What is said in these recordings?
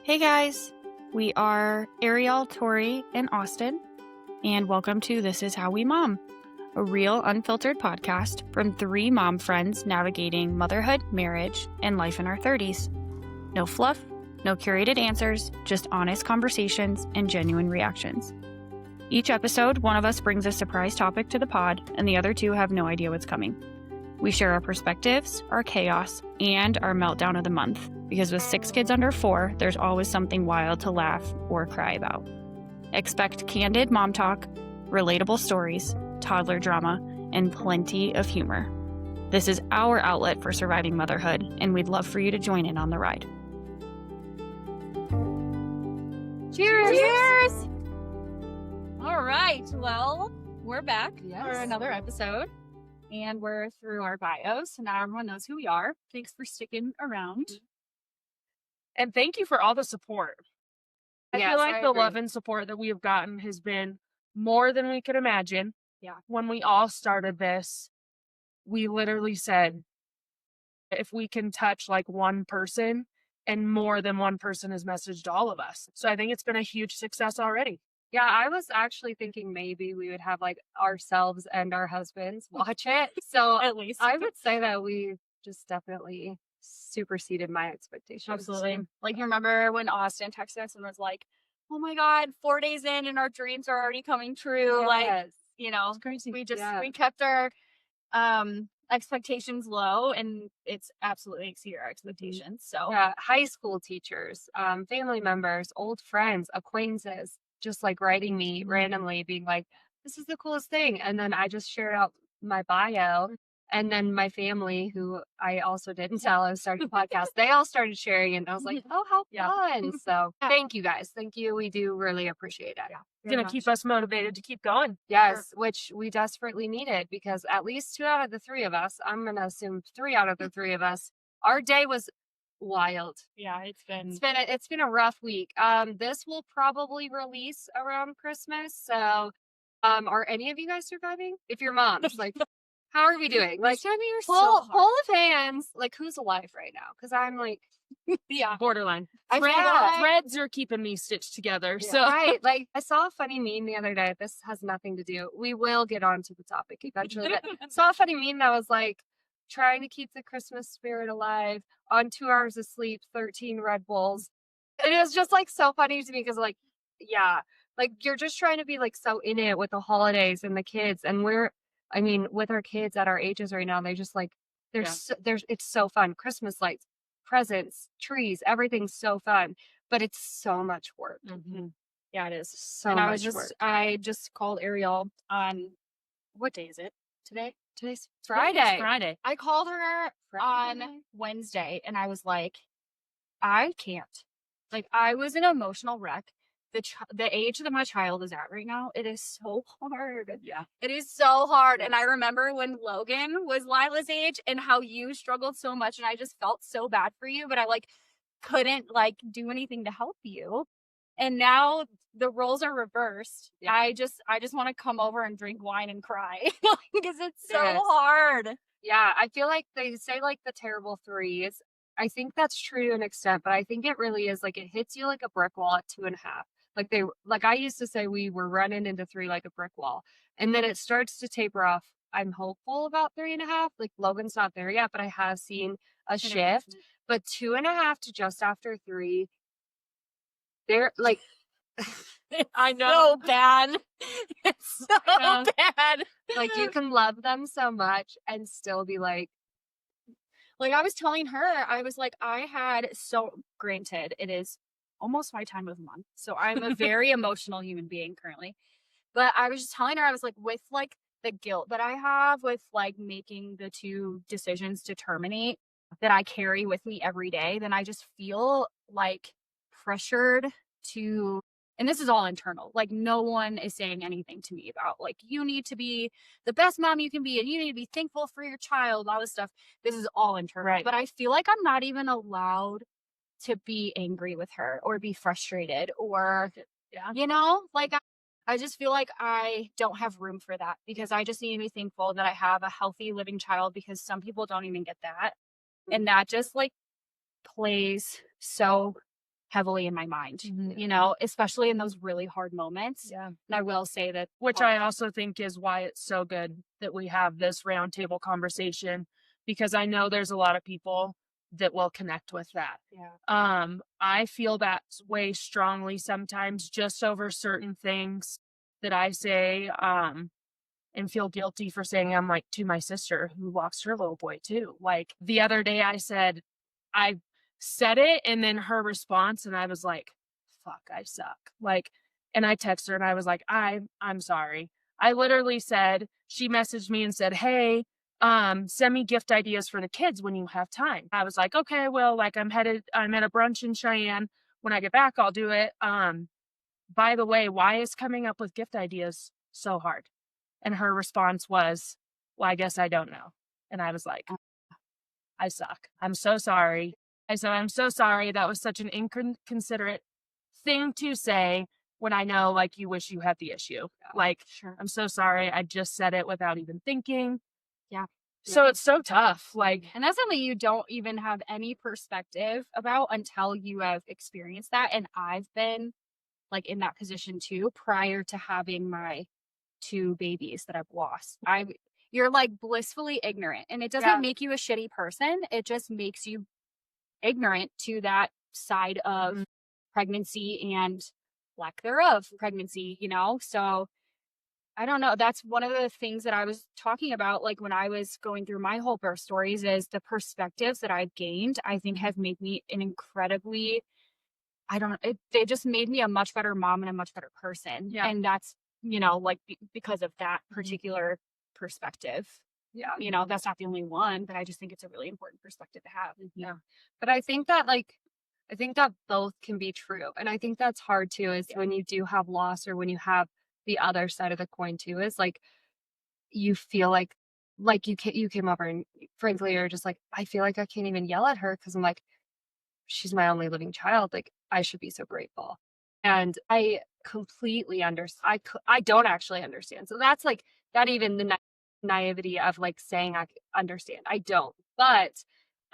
Hey guys, we are Ariel, Tori, and Austin, and welcome to This Is How We Mom, a real unfiltered podcast from three mom friends navigating motherhood, marriage, and life in our 30s. No fluff, no curated answers, just honest conversations and genuine reactions. Each episode, one of us brings a surprise topic to the pod, and the other two have no idea what's coming. We share our perspectives, our chaos, and our meltdown of the month, because with 6 kids under 4, there's always something wild to laugh or cry about. Expect candid mom talk, relatable stories, toddler drama, and plenty of humor. This is our outlet for surviving motherhood, and we'd love for you to join in on the ride. Cheers! Cheers! All right, well, we're back for another episode, and we're through our bios, so now everyone knows who we are. Thanks for sticking around. And thank you for all the support. I Yes, feel like I the agree. love and support that we have gotten has been more than we could imagine. Yeah. When we all started this, we literally said, if we can touch like one person, and more than one person has messaged all of us. So I think it's been a huge success already. Yeah, I was actually thinking maybe we would have like ourselves and our husbands watch it. So At least. I would say that we just definitely superseded my expectations. Absolutely. Like, you remember when Austin texted us and was like, oh my God, 4 days in and our dreams are already coming true. Like, Yes. you know, It's crazy. we just, Yeah. we kept our expectations low, and it's absolutely exceeded our expectations. So Yeah, high school teachers, family members, old friends, acquaintances, just like writing me randomly being like, this is the coolest thing. And then I just shared out my bio. And then my family, who I also didn't tell I was starting a podcast, they all started sharing it. And I was like, oh, how Yeah. fun. So thank you guys. Thank you. We do really appreciate it. It's going to keep us motivated to keep going. Yes, which we desperately needed, because at least 2 out of the 3 of us, I'm going to assume 3 out of the 3 of us, our day was wild. yeah, it's been It's been a rough week. This will probably release around Christmas. So, are any of you guys surviving? If you're moms, like, how are we doing? Like, poll of hands. Like, who's alive right now? Because I'm like, yeah. Borderline. I feel Thread- like- Threads are keeping me stitched together. Yeah. So Right. Like, I saw a funny meme the other day. This has nothing to do. We will get onto the topic eventually. But saw a funny meme that was like, trying to keep the Christmas spirit alive on 2 hours of sleep, 13 Red Bulls. And it was just like so funny to me because, like, yeah, like you're just trying to be like so in it with the holidays and the kids. And with our kids at our ages right now, they just like, it's so fun. Christmas lights, presents, trees, everything's so fun, but it's so much work. Yeah, it is. So And much work. I just called Ariel on, what day is it today? Today's it's Friday. Friday. I called her Friday. on Wednesday, and I was like, I can't. Like, I was an emotional wreck. The age that my child is at right now, it is so hard. Yeah. It is so hard. And I remember when Logan was Lila's age and how you struggled so much, and I just felt so bad for you, but I like couldn't like do anything to help you. And now the roles are reversed. Yeah. I just want to come over and drink wine and cry because it's so Yes. hard. Yeah, I feel like they say like the terrible threes. I think that's true to an extent, but I think it really is like it hits you like a brick wall at 2.5. Like I used to say we were running into 3 like a brick wall, and then it starts to taper off. I'm hopeful about 3.5. Like Logan's not there yet, but I have seen a shift. But 2.5 to just after 3, they're like, I know. So bad. It's so Yeah. bad. like you can love them so much and still be like, Like, I was telling her, I was like, granted, it is almost my time of month. So I'm a very emotional human being currently. But I was just telling her, I was like, with like the guilt that I have with like making the 2 decisions to terminate that I carry with me every day, then I just feel like pressured to, and this is all internal. Like, no one is saying anything to me about like, you need to be the best mom you can be, and you need to be thankful for your child, all this stuff. This is all internal. Right. But I feel like I'm not even allowed to be angry with her or be frustrated or, you know, like I just feel like I don't have room for that, because I just need to be thankful that I have a healthy living child, because some people don't even get that. And that just like plays so heavily in my mind, Mhm. you know, especially in those really hard moments. Yeah. And I will say that, Which I also think is why it's so good that we have this roundtable conversation, because I know there's a lot of people that will connect with that. yeah, I feel that way strongly sometimes just over certain things that I say, and feel guilty for saying I'm like to my sister who lost her little boy too. Like the other day I said it and then her response and I was like, fuck, I suck. Like, and I texted her and I was like, I'm sorry. I literally said, she messaged me and said, hey, send me gift ideas for the kids when you have time. I was like, okay, well, like I'm at a brunch in Cheyenne. When I get back, I'll do it. By the way, why is coming up with gift ideas so hard? And her response was, well, I guess I don't know. And I was like, I suck. I'm so sorry. I said, I'm so sorry. That was such an inconsiderate thing to say when I know, like, you wish you had the issue. Like, sure. I'm so sorry. I just said it without even thinking. Yeah. So it's so tough. Like, And that's something you don't even have any perspective about until you have experienced that. And I've been like in that position too, prior to having my 2 babies that I've lost. You're like blissfully ignorant, and it doesn't Yeah. make you a shitty person. It just makes you ignorant to that side of Mhm. pregnancy and lack thereof pregnancy, you know? So I don't know. That's one of the things that I was talking about, like when I was going through my whole birth stories, is the perspectives that I've gained, I think have made me an incredibly, I don't know, they just made me a much better mom and a much better person. Yeah. And that's, you know, like because of that particular perspective. Yeah. You know, that's not the only one, but I just think it's a really important perspective to have. Yeah. But I think that both can be true. And I think that's hard too, is when you do have loss or when you have the other side of the coin too, is like you feel like you came over and frankly you're just like, I feel like I can't even yell at her because I'm like, she's my only living child. Like I should be so grateful. And I completely understand. I don't actually understand. So that's like that even the naivety of like saying I understand. I don't. But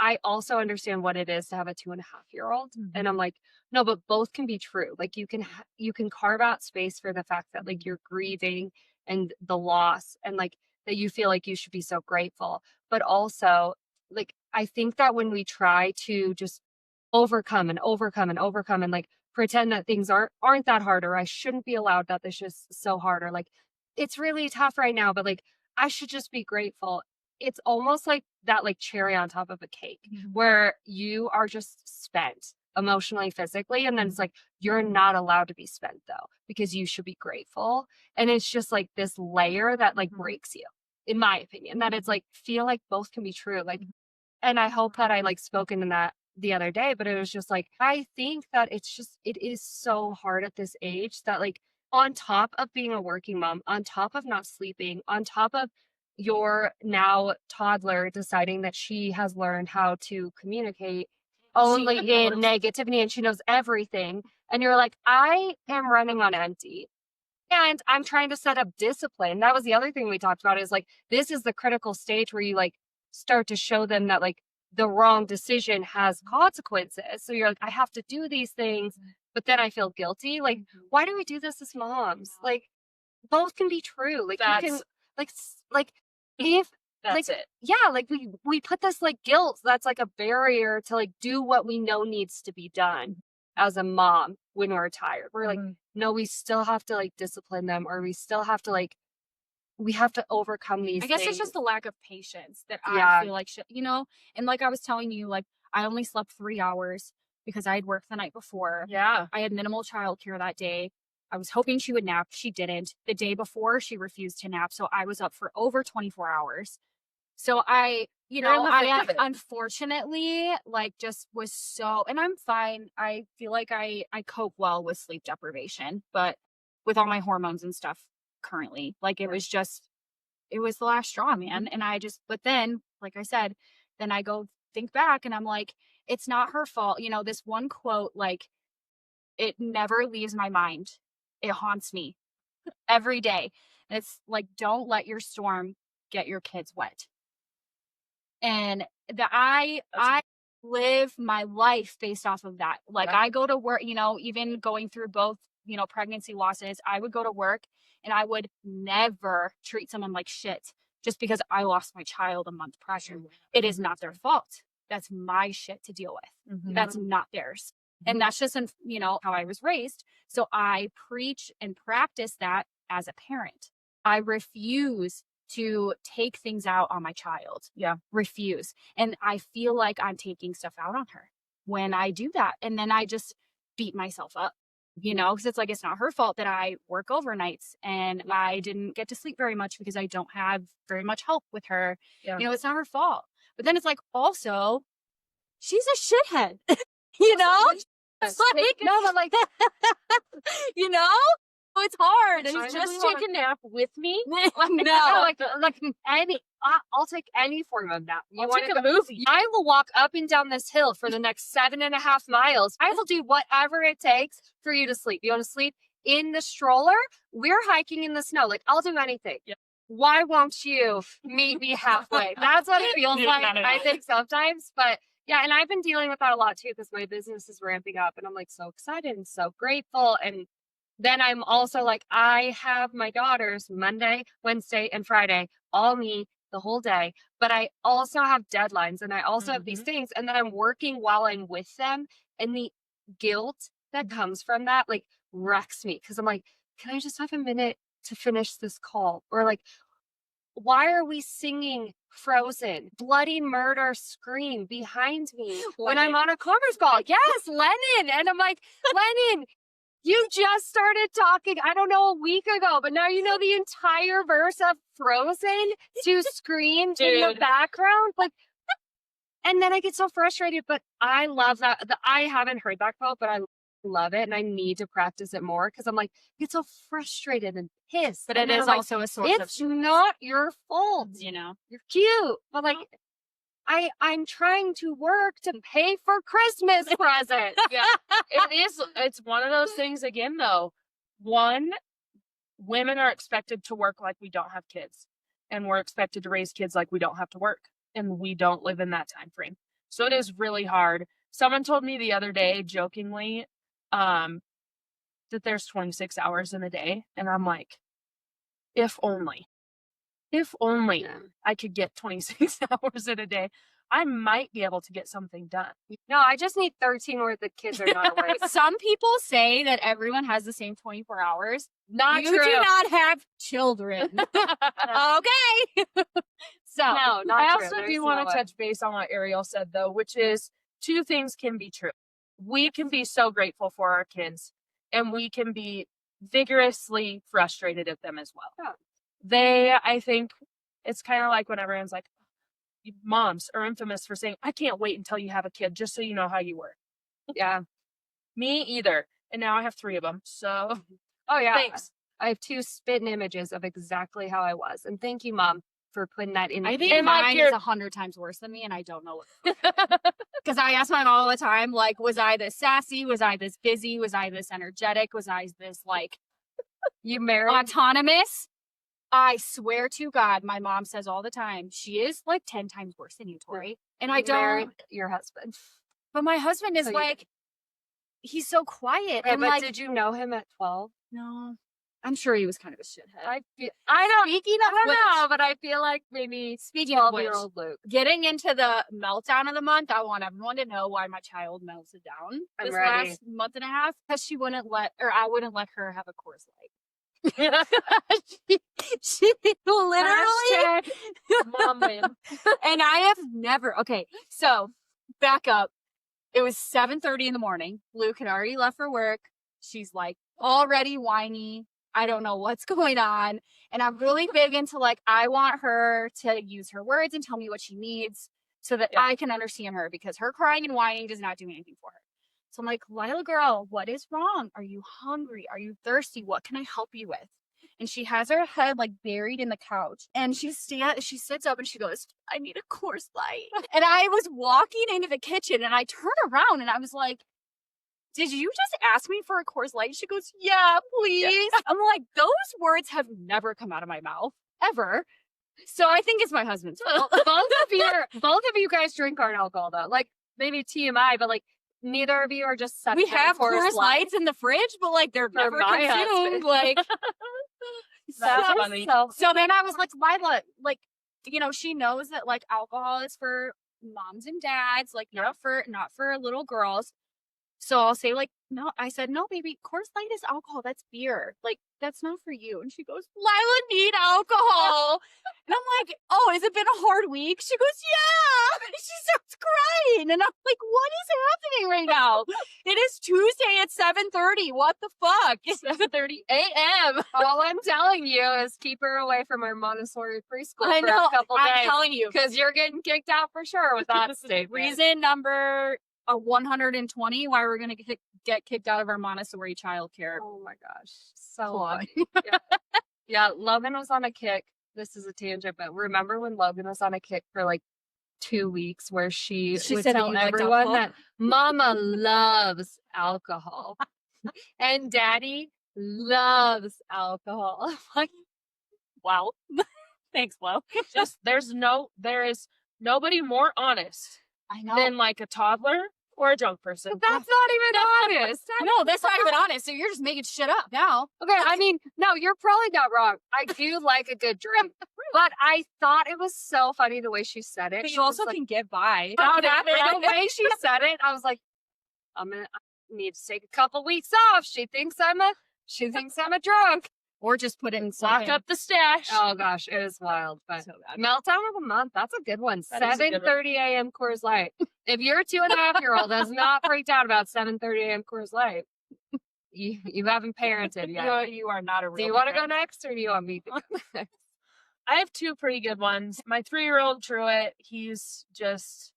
I also understand what it is to have a 2.5-year-old. And I'm like, no, but both can be true. Like you can carve out space for the fact that like you're grieving and the loss and like that you feel like you should be so grateful. But also like I think that when we try to just overcome and overcome and overcome and like pretend that things aren't that hard or I shouldn't be allowed that this is so hard or like it's really tough right now, but like I should just be grateful. It's almost like that like cherry on top of a cake where you are just spent emotionally, physically, and then it's like you're not allowed to be spent though because you should be grateful. And it's just like this layer that like breaks you, in my opinion, that it's like feel like both can be true. Like and I hope that I like spoken in that the other day, but it was just like, I think that it is so hard at this age that like on top of being a working mom, on top of not sleeping, on top of your now toddler deciding that she has learned how to communicate only in negativity and she knows everything. And you're like, I am running on empty. And I'm trying to set up discipline. That was the other thing we talked about is like, this is the critical stage where you like start to show them that like the wrong decision has consequences. So you're like, I have to do these things, but then I feel guilty. Like, why do we do this as moms? Like, both can be true. Like, you can, like, if, That's like, it. yeah, like we put this like guilt that's like a barrier to like do what we know needs to be done as a mom when we're tired. We're like, no, we still have to like discipline them or we still have to like, we have to overcome these I guess things. it's just the lack of patience that Yeah. I feel like, you know, and like I was telling you, like I only slept 3 hours because I had worked the night before. Yeah. I had minimal childcare that day. I was hoping she would nap. She didn't. The day before, she refused to nap. So I was up for over 24 hours. So you You're in know, the thick I of it. unfortunately like just was so, and I'm fine. I feel like I cope well with sleep deprivation, but with all my hormones and stuff currently, like it was the last straw, man. And but then, like I said, then I go think back and I'm like, it's not her fault. You know, this one quote, like, it never leaves my mind. It haunts me every day. And it's like, don't let your storm get your kids wet. And live my life based off of that. Like I go to work, you know, even going through both, you know, pregnancy losses, I would go to work and I would never treat someone like shit just because I lost my child a month prior. It is not their fault. That's my shit to deal with. That's not theirs. And that's just, you know, how I was raised. So I preach and practice that as a parent. I refuse to take things out on my child. Yeah. Refuse. And I feel like I'm taking stuff out on her when I do that. And then I just beat myself up, you know, because it's like, it's not her fault that I work overnights and I didn't get to sleep very much because I don't have very much help with her. Yeah. You know, it's not her fault. But then it's like, also, she's a shithead, you know? It's like, No, but like, you know? It's hard. And I it's just just take a nap with me. no. like any, I'll take any form of nap. You I'll want take to a movie. I will walk up and down this hill for the next 7.5 miles. I will do whatever it takes for you to sleep. You want to sleep in the stroller? We're hiking in the snow. Like, I'll do anything. Yep. Why won't you meet me halfway? That's what it feels like, I think, sometimes. But yeah, and I've been dealing with that a lot too because my business is ramping up and I'm like so excited and so grateful. And then I'm also like, I have my daughters Monday, Wednesday, and Friday, all me the whole day. But I also have deadlines and I also have these things. And then I'm working while I'm with them. And the guilt that comes from that like wrecks me because I'm like, can I just have a minute to finish this call? Or like, why are we singing Frozen, bloody murder scream behind me when I'm on a conference call? Yes, Lennon. And I'm like, Lennon, you just started talking, I don't know, a week ago, but now you know the entire verse of Frozen to scream in the background. Like, and then I get so frustrated, but I love that. I haven't heard that quote, but I love it. And I need to practice it more because I'm like, I get so frustrated and pissed. But and it then is I'm also a like, source it's not your fault. you know. You're cute. But like, I'm trying to work to pay for Christmas presents. Yeah. It's one of those things again, though. One, women are expected to work like we don't have kids. And we're expected to raise kids like we don't have to work. And we don't live in that time frame. So it is really hard. Someone told me the other day, jokingly, that there's 26 hours in a day. And I'm like, if only I could get 26 hours in a day, I might be able to get something done. No, I just need 13 where the kids are not awake. Some people say that everyone has the same 24 hours. Not You true. do not have children. Okay. So, No, not I true. also There's do want no to way. touch base on what Ariel said, though, which is two things can be true. We can be so grateful for our kids, and we can be vigorously frustrated at them as well. Yeah. I think it's kind of like when everyone's like, moms are infamous for saying, I can't wait until you have a kid, just so you know how you were. Yeah. Me either. And now I have 3 of them. So, Oh, yeah. thanks. I have 2 spitting images of exactly how I was. And thank you, Mom, for putting that in. I think And, like, mine is 100 times worse than me, and I don't know what. Because I ask my mom all the time, like, was I this sassy? Was I this busy? Was I this energetic? Was I this, like, You married? autonomous? I swear to God, my mom says all the time, she is like 10 times worse than you, Tori. And I You married don't. your husband. But my husband is So you- like, he's so quiet. Okay, and but like, did you know him at 12? no, I'm sure he was kind of a shithead. I don't Speaking of which, know, but I feel like maybe speaking of which, 12-year-old Luke. getting into the meltdown of the month, I want everyone to know why my child melted down I'm this ready. last month and a half because I wouldn't let her have a Coors Light. she literally Mom win. and I have never so back up. It was 7:30 in the morning. Luke had already left for work. She's like already whiny. I don't know what's going on. And I'm really big into like, I want her to use her words and tell me what she needs so that I can understand her because her crying and whining does not do anything for her. So I'm like, Lila girl, what is wrong? Are you hungry? Are you thirsty? What can I help you with? And she has her head like buried in the couch and she sits up and she goes, I need a Coors Light. And I was walking into the kitchen and I turned around and I was like, did you just ask me for a Coors Light? She goes, yeah, please. Yeah. I'm like, those words have never come out of my mouth ever. So I think it's my husband's fault. both of you guys drink hard alcohol though. Like maybe TMI, but like neither of you are just such We big have Coors Coors Light. Lights in the fridge, but like they're For never my consumed. husband. Like, That's so, funny. so then I was like, Lila, like, you know, she knows that like alcohol is for moms and dads, like not for little girls. So I'll say like, no, I said, no, baby, Coors Light is alcohol. That's beer. Like, that's not for you. And she goes, Lila need alcohol. And I'm like, oh, has it been a hard week? She goes, yeah. And she starts crying. And I'm like, what is happening right now? It is Tuesday at 7:30. What the fuck? It's 7:30 a.m. All I'm telling you is keep her away from our Montessori preschool I for know. a couple I'm days. telling you. Because you're getting kicked out for sure with that statement. Reason number 120 why we're going to get kicked out of our Montessori childcare. Oh my gosh. So Plug. yeah, Logan was on a kick. This is a tangent, but remember when Logan was on a kick for like 2 weeks where she was said telling he liked everyone alcohol? that Mama loves alcohol and Daddy loves alcohol. I'm like, Wow. Thanks, Flo. Just there is nobody more honest I know. than like a toddler or a drunk person. that's not even honest. No, that's not even honest. So you're just making shit up now. Okay, I mean, no, you're probably not wrong. I do like a good drink, but I thought it was so funny the way she said it. But She you also was like, can get by. the way she said it, I was like, I need to take a couple weeks off. She thinks I'm a drunk. Or just put it in Lock up the stash. Oh gosh, it is wild. But So bad. meltdown of the month, that's a good one. That is a good one. 7:30 a.m. Coors Light. If your 2.5-year-old has not freaked out about 7:30 a.m. Coors Light, you haven't parented yet. You are not a real Do you want to go parent. next, or do you want me to go next? I have two pretty good ones. My 3-year-old Truett, he's just,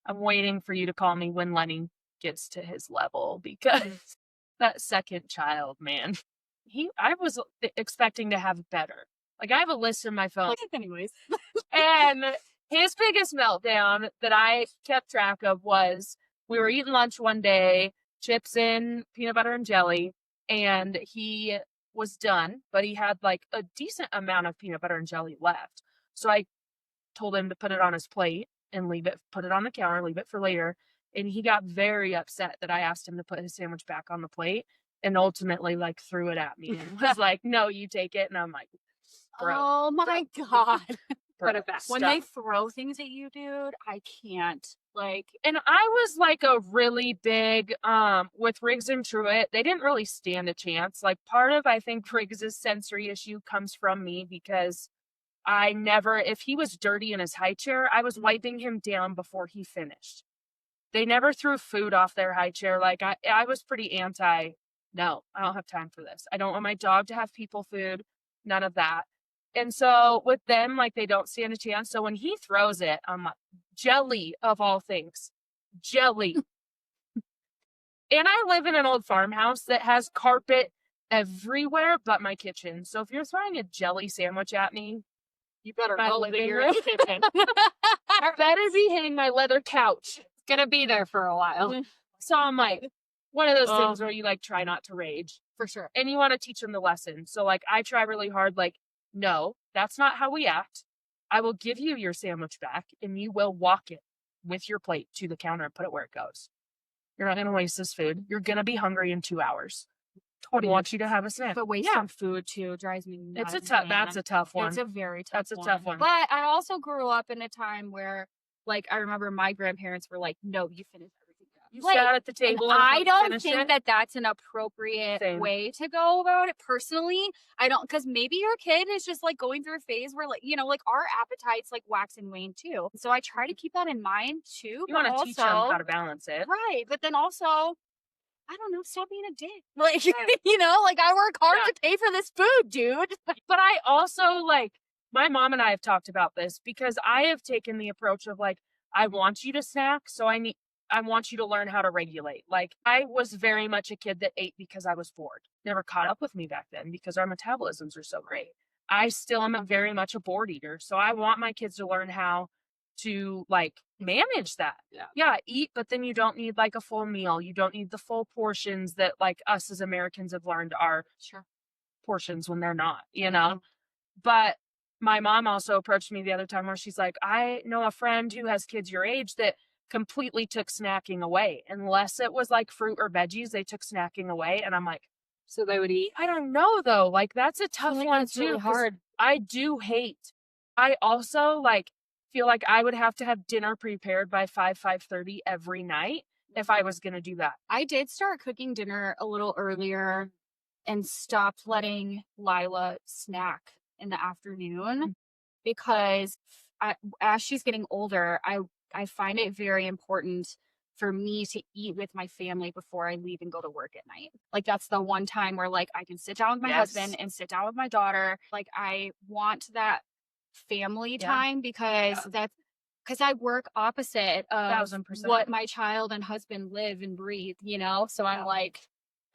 I'm waiting for you to call me when Lenny gets to his level because that second child, man, I was expecting to have better. Like I have a list in my phone. Anyways. And his biggest meltdown that I kept track of was we were eating lunch one day, chips and peanut butter and jelly, and he was done, but he had like a decent amount of peanut butter and jelly left. So I told him to put it on his plate and put it on the counter, leave it for later. And he got very upset that I asked him to put his sandwich back on the plate and ultimately like threw it at me and was like, no, you take it. And I'm like, bro. Oh my God. Put it back. When they throw things at you, dude, I can't. Like, And I was like a really big, with Riggs and Truett, they didn't really stand a chance. Like part of, I think Riggs's sensory issue comes from me because I never, if he was dirty in his high chair, I was wiping him down before he finished. They never threw food off their high chair. Like I was pretty no, I don't have time for this. I don't want my dog to have people food, none of that. And so with them, like they don't stand a chance. So when he throws it, I'm like, jelly of all things, jelly. And I live in an old farmhouse that has carpet everywhere but my kitchen. So if you're throwing a jelly sandwich at me, you better my go live in living your room kitchen better be hitting my leather couch. It's gonna be there for a while. So I'm like, one of those things where you like try not to rage. For sure. And you want to teach them the lesson. So like I try really hard, like, no, that's not how we act. I will give you your sandwich back and you will walk it with your plate to the counter and put it where it goes. You're not going to waste this food. You're going to be hungry in 2 hours. I want you to have a snack. But wasting food too drives me nuts. That's a tough one. It's a very tough That's a tough one. But I also grew up in a time where, like, I remember my grandparents were like, no, you finish everything up. You Like, sat at the table and I don't finished think it. that that's an appropriate Same. way to go about it personally. I don't, because maybe your kid is just like going through a phase where, like, you know, like our appetites like wax and wane too. So I try to keep that in mind too. You want to teach them also- how to balance it. Right. But then also, I don't know, stop being a dick. Like, you know, like I work hard to pay for this food, dude. But I also like, my mom and I have talked about this because I have taken the approach of like, I want you to snack, so I want you to learn how to regulate. Like I was very much a kid that ate because I was bored. Never caught up with me back then because our metabolisms are so great. I still am very much a bored eater. So I want my kids to learn how to like manage that. Yeah, eat, but then you don't need like a full meal. You don't need the full portions that like us as Americans have learned are portions when they're not, you know? But my mom also approached me the other time where she's like, I know a friend who has kids your age that completely took snacking away. Unless it was like fruit or veggies, they took snacking away. And I'm like, So they would eat. I don't know though. Like that's a tough one that's too. really 'cause hard. I do hate. I also like feel like I would have to have dinner prepared by 5:30 every night if I was gonna do that. I did start cooking dinner a little earlier and stopped letting Lila snack in the afternoon because as she's getting older, I find it very important for me to eat with my family before I leave and go to work at night. Like that's the one time where like I can sit down with my husband and sit down with my daughter. Like I want that family time because because I work opposite of 1000%. what my child and husband live and breathe, you know? So I'm like,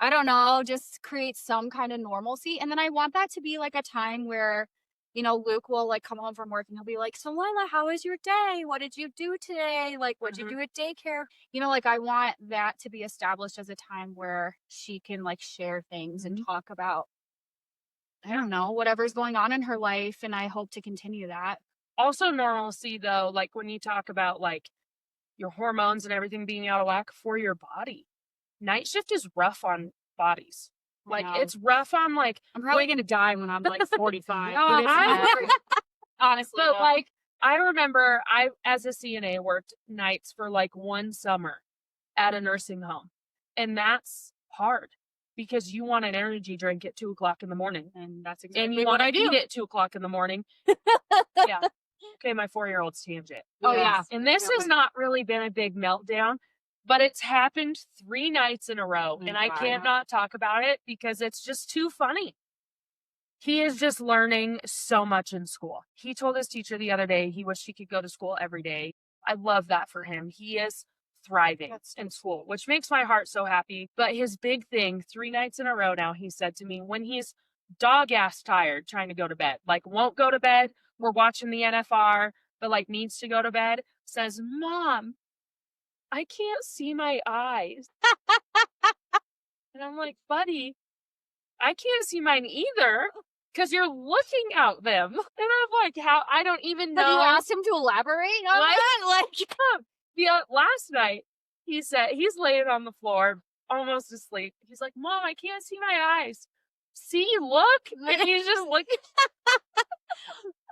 I don't know, just create some kind of normalcy. And then I want that to be like a time where, you know, Luke will like come home from work and he'll be like, so Lila, how was your day? What did you do today? Like, what'd you do at daycare? You know, like I want that to be established as a time where she can like share things and talk about, I don't know, whatever's going on in her life. And I hope to continue that. Also normalcy though, like when you talk about like your hormones and everything being out of whack for your body. Night shift is rough on bodies. Like it's rough on like I'm probably gonna die when I'm like 45. No, but it's honestly, but like I remember I as a CNA worked nights for like one summer at a nursing home. And that's hard because you want an energy drink at 2:00 in the morning. and that's exactly And you what want I to do. eat at 2:00 in the morning. Yeah. Okay, my 4-year-old's tangent. Oh yeah. And this has not really been a big meltdown, but it's happened 3 nights in a row. And I can't not talk about it because it's just too funny. He is just learning so much in school. He told his teacher the other day he wished he could go to school every day. I love that for him. He is thriving in school, which makes my heart so happy. But his big thing, 3 nights in a row now, he said to me when he's dog-ass tired trying to go to bed, like won't go to bed, we're watching the NFR, but like needs to go to bed, says, Mom, I can't see my eyes. And I'm like, buddy, I can't see mine either because you're looking at them. And I'm like, how? I don't even know. Have you asked him to elaborate on that? Like, last night, he said, he's laying on the floor, almost asleep. He's like, Mom, I can't see my eyes. See, look. And he's just looking.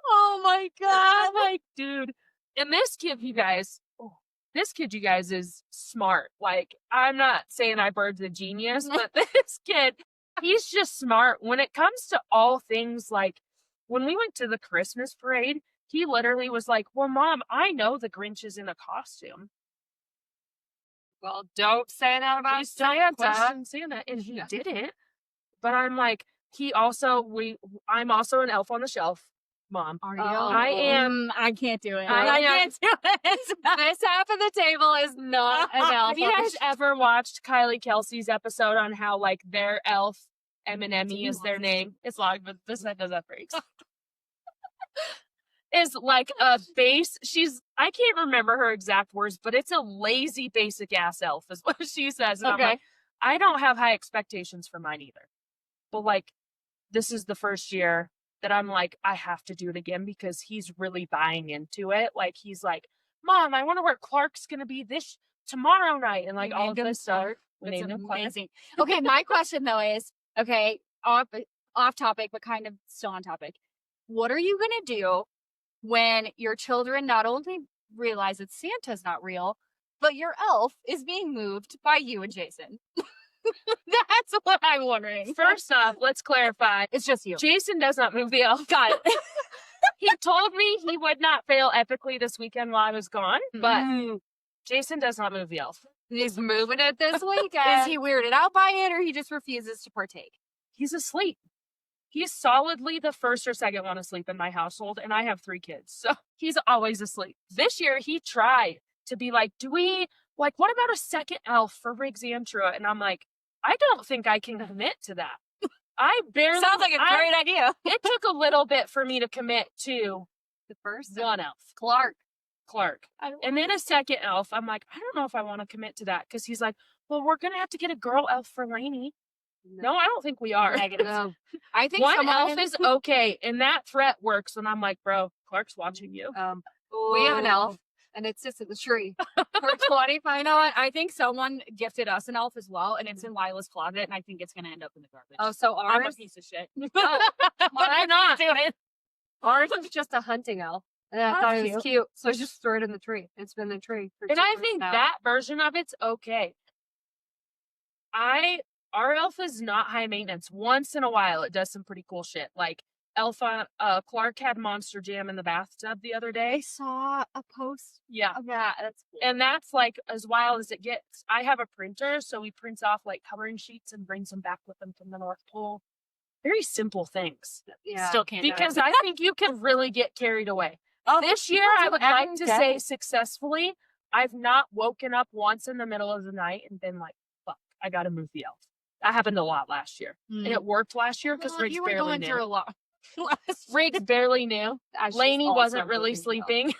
oh my God. I'm like, dude. And this kid, you guys, is smart. Like, I'm not saying I birthed a genius, but this kid, he's just smart. When it comes to all things, like, when we went to the Christmas parade, he literally was like, well, Mom, I know the Grinch is in a costume. Well, don't say that about Santa. And he didn't. But I'm like, I'm also an elf on the shelf, Mom. Are you? I am. I can't do it. I can't do it. This half of the table is not an elf. Have you guys ever watched Kylie Kelsey's episode on how like their elf M&M-y is their name? It's long, but this does that freaks. Is like a base. I can't remember her exact words, but it's a lazy basic ass elf is what she says. And I'm like, I don't have high expectations for mine either. But like, this is the first year that I'm like, I have to do it again because he's really buying into it. Like, he's like, Mom, I wonder where Clark's going to be this tomorrow night. And like all of this stuff. It's amazing. Okay, my question though is, okay, off topic, but kind of still on topic. What are you going to do when your children not only realize that Santa's not real, but your elf is being moved by you and Jason? That's what I'm wondering. First off, let's clarify. It's just you. Jason does not move the elf. Got it. He told me he would not fail epically this weekend while I was gone, but Jason does not move the elf. He's moving it this weekend. Is he weirded out by it or he just refuses to partake? He's asleep. He's solidly the first or second one asleep in my household, and I have 3 kids, so he's always asleep. This year, he tried to be like, what about a second elf for Riggs and Trua? And I'm like, I don't think I can commit to that. I barely. Sounds like a great idea. It took a little bit for me to commit to the first one elf. Clark. And then a second elf. I'm like, I don't know if I want to commit to that because he's like, well, we're going to have to get a girl elf for Lainey. No, I don't think we are. Negative. No. I think one elf is okay. And that threat works. And I'm like, bro, Clark's watching you. We have an elf. and it sits in the tree for 25. You know what? I think someone gifted us an elf as well, and it's in Lila's closet, and I think it's going to end up in the garbage. Oh, so I'm a ours, piece of shit. I'm not. doing it. Ours is just a hunting elf. And I That's thought it was cute. So I just threw it in the tree. It's been in the tree for 2 And I months think now. that version of it's okay. Our elf is not high maintenance. Once in a while, it does some pretty cool shit. Like Clark had Monster Jam in the bathtub the other I day. saw a post Yeah. of that. That's cool. And that's like as wild as it gets. I have a printer, so we print off like covering sheets and brings them back with them from the North Pole. Very simple things. Yeah. Still can't do it. Because I think you can really get carried away. Oh, This year, I would like to say successfully, I've not woken up once in the middle of the night and been like, fuck, I got to move the elf. That happened a lot last year. And it worked last year because Riggs you were barely going knew. through a lot. Riggs barely knew. As she's Lainey also wasn't really moving the elf. sleeping.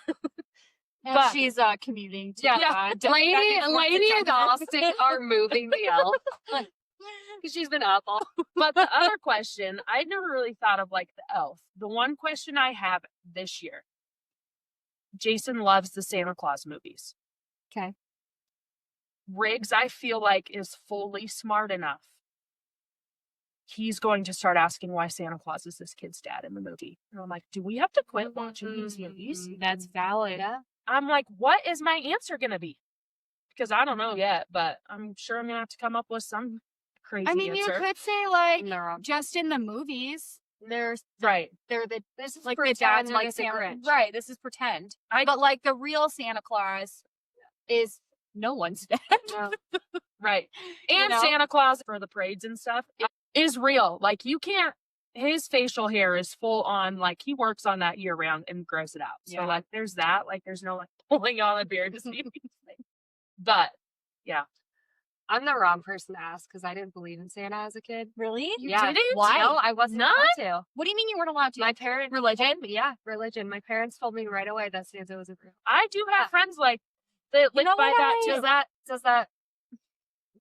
And But- she's commuting. To, Yeah. Lady and Denver. Austin are moving the elf. Because she's been up all. But the other question, I'd never really thought of like the elf. The one question I have this year, Jason loves the Santa Claus movies. Okay. Riggs, I feel like, is fully smart enough. He's going to start asking why Santa Claus is this kid's dad in the movie. And I'm like, do we have to quit watching these movies? That's valid. Yeah. I'm like, what is my answer going to be? Because I don't know yet, but I'm sure I'm going to have to come up with some crazy I mean, answer. you could say like And they're wrong. just in the movies, there's Right. they're the This is like the pretend dad's like it's a Santa. Grinch. Right. This is pretend. But like the real Santa Claus is no one's dad. No. Right. You And know? Santa Claus for the parades and stuff is real. Like you can't, his facial hair is full on, like he works on that year round and grows it out. So Yeah. like there's that, like there's no like pulling on a beard to see anything. But yeah. I'm the wrong person to ask because I didn't believe in Santa as a kid. Really? Yeah. didn't? Why? No, I wasn't Not? allowed to. What do you mean you weren't allowed to? My parents. Religion? Yeah, religion. My parents told me right away that Santa wasn't real. I do have friends like that live know by what that too.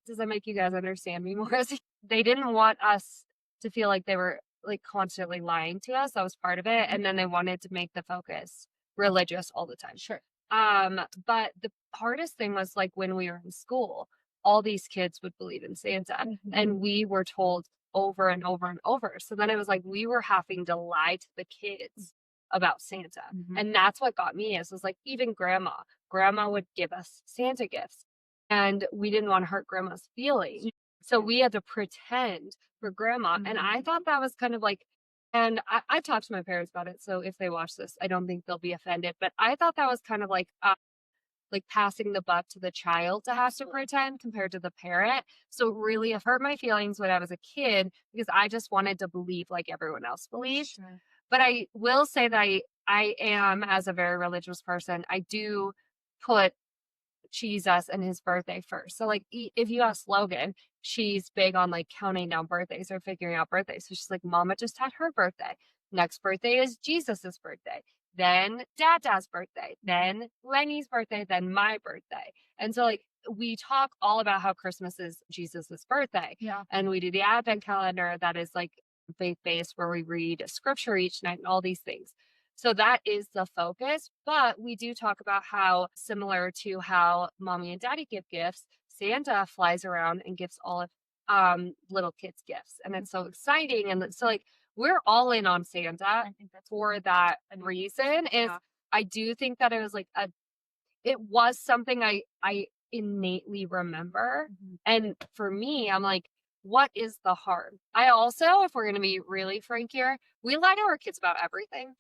Does that make you guys understand me more? They didn't want us to feel like they were like constantly lying to us. That was part of it. And then they wanted to make the focus religious all the time. Sure. But the hardest thing was like when we were in school, all these kids would believe in Santa and we were told over and over and over. So then it was like we were having to lie to the kids about Santa. And that's what got me is like even grandma would give us Santa gifts and we didn't want to hurt grandma's feelings. So we had to pretend for grandma. And I thought that was kind of like, and I talked to my parents about it. So if they watch this, I don't think they'll be offended, but I thought that was kind of like passing the buck to the child to have to pretend compared to the parent. So it really hurt my feelings when I was a kid because I just wanted to believe like everyone else believed. Sure. But I will say that I am, as a very religious person, I do put Jesus and his birthday first. So like if you ask Logan, she's big on like counting down birthdays or figuring out birthdays. So she's like, Mama just had her birthday. Next birthday is Jesus's birthday. Then Dada's birthday. Then Lenny's birthday. Then my birthday. And so like we talk all about how Christmas is Jesus's birthday. Yeah. And we do the Advent calendar that is like faith-based where we read scripture each night and all these things. So that is the focus. But we do talk about how similar to how mommy and daddy give gifts, Santa flies around and gives all of little kids gifts. And it's so exciting. And so like we're all in on Santa I think that's for that reason. Is Yeah. I do think that it was like it was something I innately remember. And for me, I'm like, what is the harm? I also, if we're going to be really frank here, we lie to our kids about everything.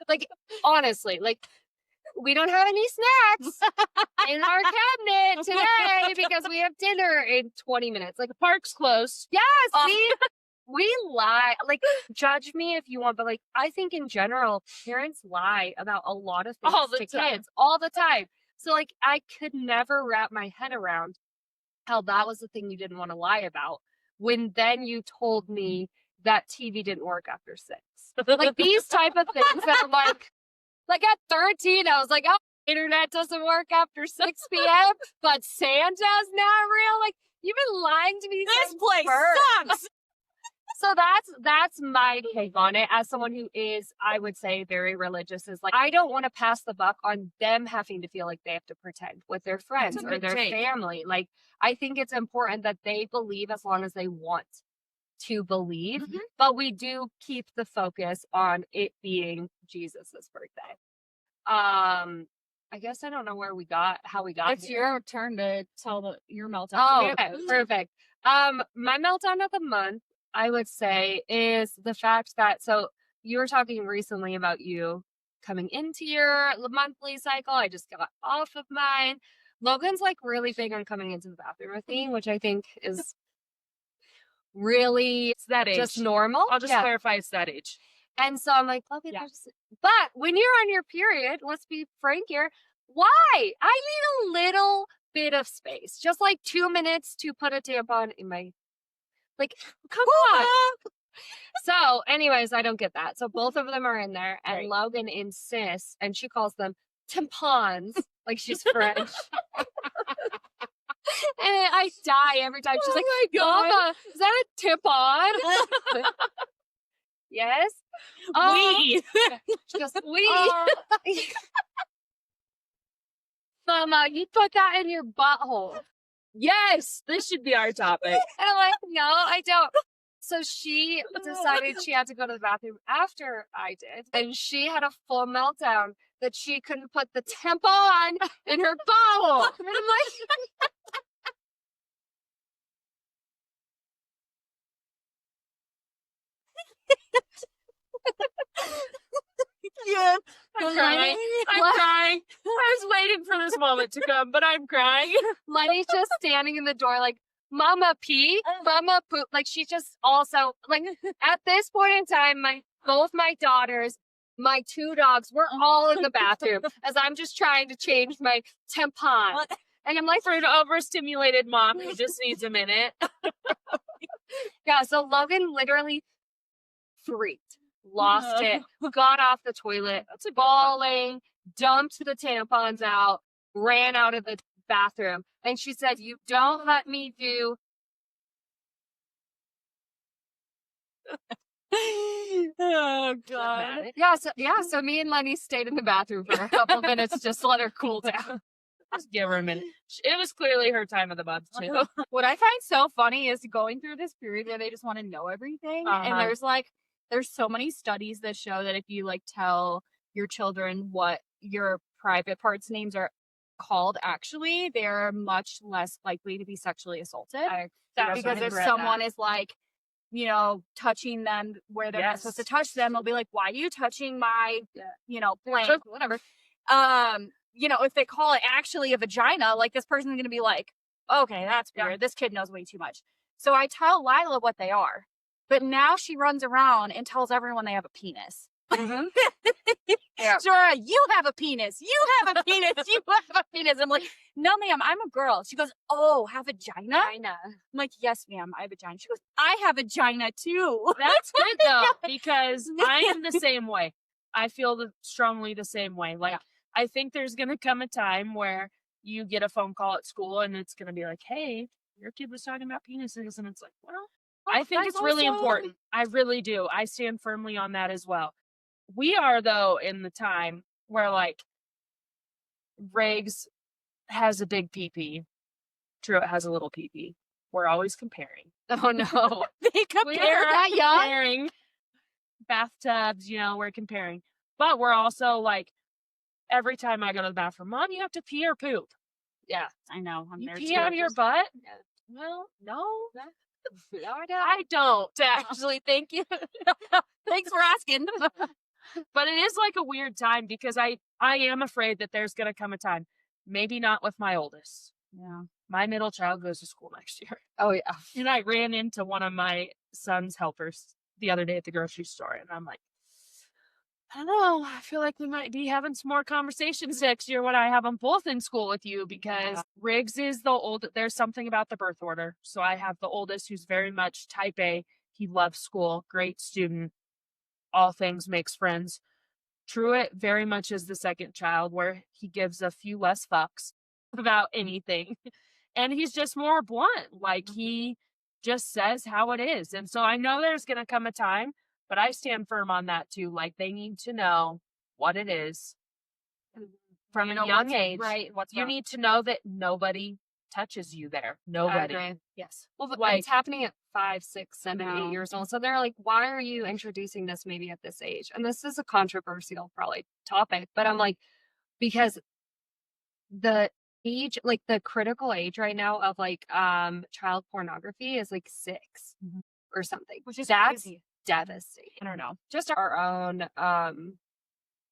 Like, honestly, like, we don't have any snacks in our cabinet today because we have dinner in 20 minutes. Like, The park's closed. yes, Oh. we lie. Like, judge me if you want, but like, I think in general, parents lie about a lot of things All the to time. kids all the time. So like, I could never wrap my head around how that was the thing you didn't want to lie about when then you told me that TV didn't work after 6. Like these type of things that I'm like at 13, I was like, oh, internet doesn't work after 6 p.m., but Santa's not real. Like, you've been lying to me This since place birth. sucks. So that's my take on it as someone who is, I would say, very religious. Is like, I don't want to pass the buck on them having to feel like they have to pretend with their friends That's a or good their take. family. Like, I think it's important that they believe as long as they want to believe, Mhm. but we do keep the focus on it being Jesus's birthday. I guess I don't know how we got It's here. your turn to tell your meltdown. Oh, okay, perfect. My meltdown of the month, I would say, is the fact that, so you were talking recently about you coming into your monthly cycle. I just got off of mine. Logan's like really big on coming into the bathroom with me, which I think is really It's that age. just normal. I'll just Yeah. clarify it's that age. And so I'm like, Logan, Yeah. but when you're on your period, let's be frank here, why? I need a little bit of space, just like 2 minutes to put a tampon in my, like, come on. So anyways, I don't get that. So both of them are in there, and Right. Logan insists, and she calls them tampons, like she's French. And I die every time. She's like, my God. Mama, is that a tampon? Yes. We. She goes, we. Mama, you put that in your butthole. Yes, this should be our topic. And I'm like, no, I don't. So she decided she had to go to the bathroom after I did. And she had a full meltdown that she couldn't put the tampon in her bottle. And I'm like, Yeah. I'm crying. I'm crying. I was waiting for this moment to come, but I'm crying. Lenny's just standing in the door like, Mama pee, Mama poop. Like, she's just also, like, at this point in time, both my daughters, my 2 dogs, we're all in the bathroom as I'm just trying to change my tampon. And I'm like, For an overstimulated mom who just needs a minute. yeah, so Logan literally freaked, lost it, got off the toilet, That's a good bawling, dumped the tampons out, ran out of the bathroom. And she said, you don't let me do. Oh God. So me and Lenny stayed in the bathroom for a couple of minutes just to let her cool down. Just give her a minute. It was clearly her time of the month, too. What I find so funny is going through this period where they just want to know everything. And Uh-huh. there's so many studies that show that if you like tell your children what your private parts names are called, actually, they're much less likely to be sexually assaulted. Because if someone is like, you know, touching them where they're not supposed to touch them, they'll be like, why are you touching my, you know, blank, Sure. whatever. You know, if they call it actually a vagina, like this person's going to be like, okay, that's weird. This kid knows way too much. So I tell Lila what they are, but now she runs around and tells everyone they have a penis. Mhm. Yeah. Zora, you have a penis. You have a penis. You have a penis. I'm like, no, ma'am, I'm a girl. She goes, oh, have a vagina? I'm like, yes, ma'am, I have a vagina. She goes, I have a vagina too. That's good, though, because I am the same way. I feel strongly the same way. Like, I think there's going to come a time where you get a phone call at school and it's going to be like, hey, your kid was talking about penises. And it's like, well, I think it's really important. I really do. I stand firmly on that as well. We are, though, in the time where, like, Riggs has a big pee-pee. Truett has a little pee-pee. We're always comparing. Oh no. They compare that young. Comparing bathtubs, you know, we're comparing. But we're also, like, every time I go to the bathroom, Mom, you have to pee or poop. Yeah. I know. I'm You there pee too. out of your butt? Yeah. Well, no. No, I don't, actually. Thank you. Thanks for asking. But it is like a weird time because I am afraid that there's going to come a time, maybe not with my oldest. Yeah. My middle child goes to school next year. Oh yeah. And I ran into one of my son's helpers the other day at the grocery store. And I'm like, I don't know. I feel like we might be having some more conversations next year when I have them both in school with you because Riggs is the old. There's something about the birth order. So I have the oldest who's very much type A. He loves school, great student, all things, makes friends. Truett very much is the second child where he gives a few less fucks about anything. And he's just more blunt. Like he just says how it is. And so I know there's going to come a time, but I stand firm on that too. Like, they need to know what it is from a young age. Right. What's You wrong. need to know that nobody touches you there. Nobody. I agree. Yes. Well, but Like- it's happening at 5, 6, 7, No. 8 years old. So they're like, why are you introducing this maybe at this age? And this is a controversial probably topic, but I'm like, because the age, like the critical age right now of like child pornography is like 6 Mhm. or something. Which is That's crazy. devastating. I don't know. Just our own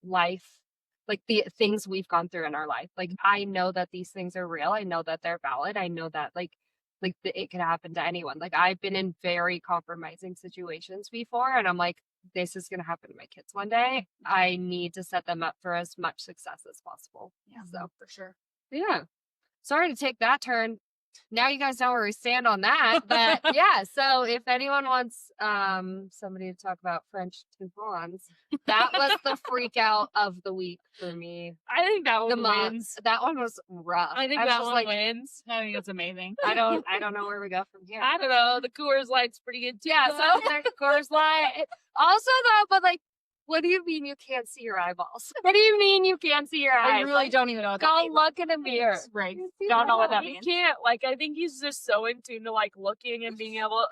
life, like the things we've gone through in our life. Like, I know that these things are real. I know that they're valid. I know that it could happen to anyone. Like, I've been in very compromising situations before, and I'm like, this is going to happen to my kids one day. I need to set them up for as much success as possible. Yeah. So, For sure. yeah. Sorry to take that turn. Now you guys know where we stand on that. But yeah, so if anyone wants somebody to talk about French tampons, that was the freak out of the week for me. I think that The one month. wins. That one was rough. I think was that just one like, wins. I think it's amazing. I don't know where we go from here. I don't know. The Coors Light's pretty good too. Yeah, though. so there's Coors Light. Also though, but like, what do you mean you can't see your eyeballs? What do you mean you can't see your eyes? I really don't even know what that Go means. look in a mirror. Right. You see Don't know what that He means. can't. Like, I think he's just so in tune to like looking and being able.